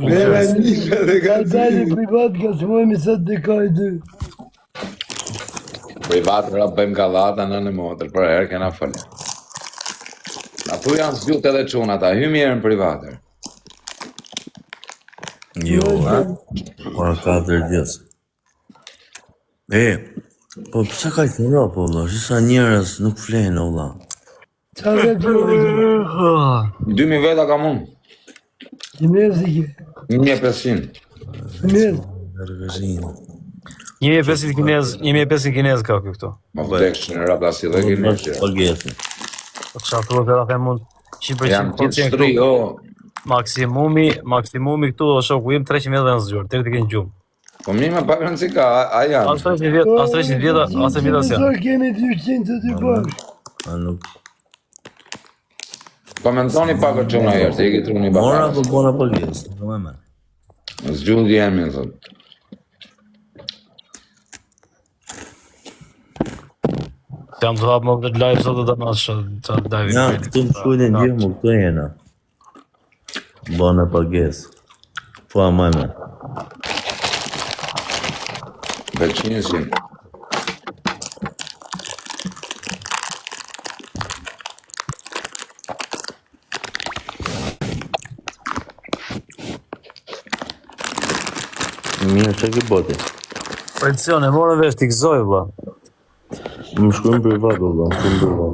Ne la njësha dhe Ka dali gacmu. privat, ka të mojnë sa të ka i dy. Privat rap bëjmë gallata në në motër, për herë kena fëllë. A tu janë zgjut edhe quna ta, hymi erë në privatër. Jo, para 4 djesë. Po pësa ka i të nëra, po vla, që sa njerës nuk flenë, vla. Qa dhe të vete. 2000 veta kam unë, Një mërë si ke. 1500. Mërë. Rëgëzinë. 1500 kinez ka kjo këto. Ma vdekë që në rap si dhe kemi që. Pagesë. Po të shatë të dhe mund 100% Janë të shtri, këtu. o. Maksimumi këtu do shoku im 300 vjetë dhe në zgjurë, tek të kënë gjumë. Po mi me pak rëndësi ka, a janë. As 300 vjetë, as 300 vjetë, as 300 vjetë as janë. Kemi 200 të dy bashkë. A nuk... Komentoni pak o quna jërë, se i ki truni Mora bakarës. po bona pagesë, nuk e me. Zgjut jemi, thot. Jam të hapë më këtë live sot dhe në që live. Ja, këtu më shkujnë në gjithë më këtu jena. Bona pagesë. Po a maj me. Veçinësin. Mirë, që ke boti? Precion, e morën vesh t'i gëzoj, vla. Më shkujnë privat, vla, më shkujnë privat.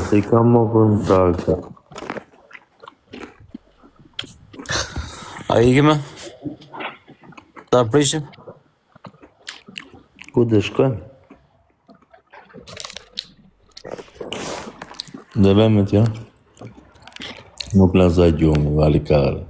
Se i kam më për më takë. A i kime? Ta prishim? Ku dhe shkojnë? Dhe veme t'ja? Nuk lazaj gjumë, vali kare.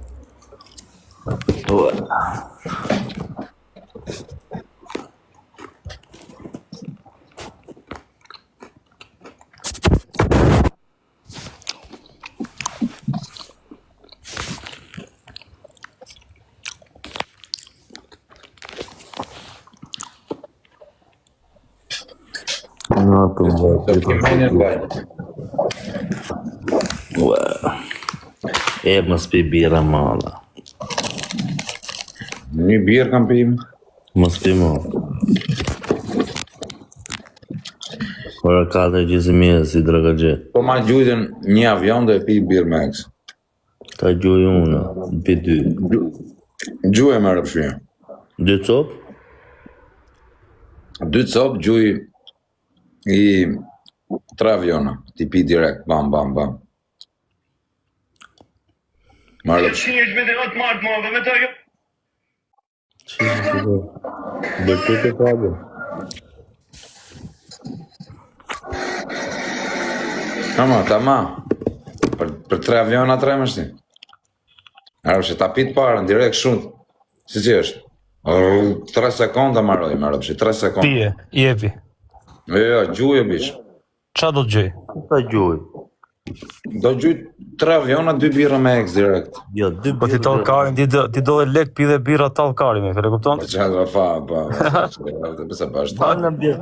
Në të më Do kemi në bajnë. E më s'pi bira mala. Një birë kam pim. Më s'pi më. Ora 4:30 si Dragaxhi. Po ma gjujtën një avion dhe e pi birë me eks. Ta gjuj unë, pi 2. Gjuj e merë pëshvija. 2 copë? 2 copë gjuj i 3 aviona. Ti pi direkt, bam, bam, bam. Marë pëshvija. Vërtet e pago. Tama. Për 3 aviona 3 më shti. Arë që ta pit parën, direkt shumë. Si që është? 3 sekonda maroj, marë pështi, 3 sekonda. Pije, jepi. Jo, gjuj e bish. Qa do të gjej? Ta gjuj. Do gjuj 3 aviona, 2 birra me eks direkt. Jo, 2 Po ti tallkarin, ti do dhe lek pi dhe birra tallkarin, e kupton? Po që fa, po. Pëse bashkë. Bana bje.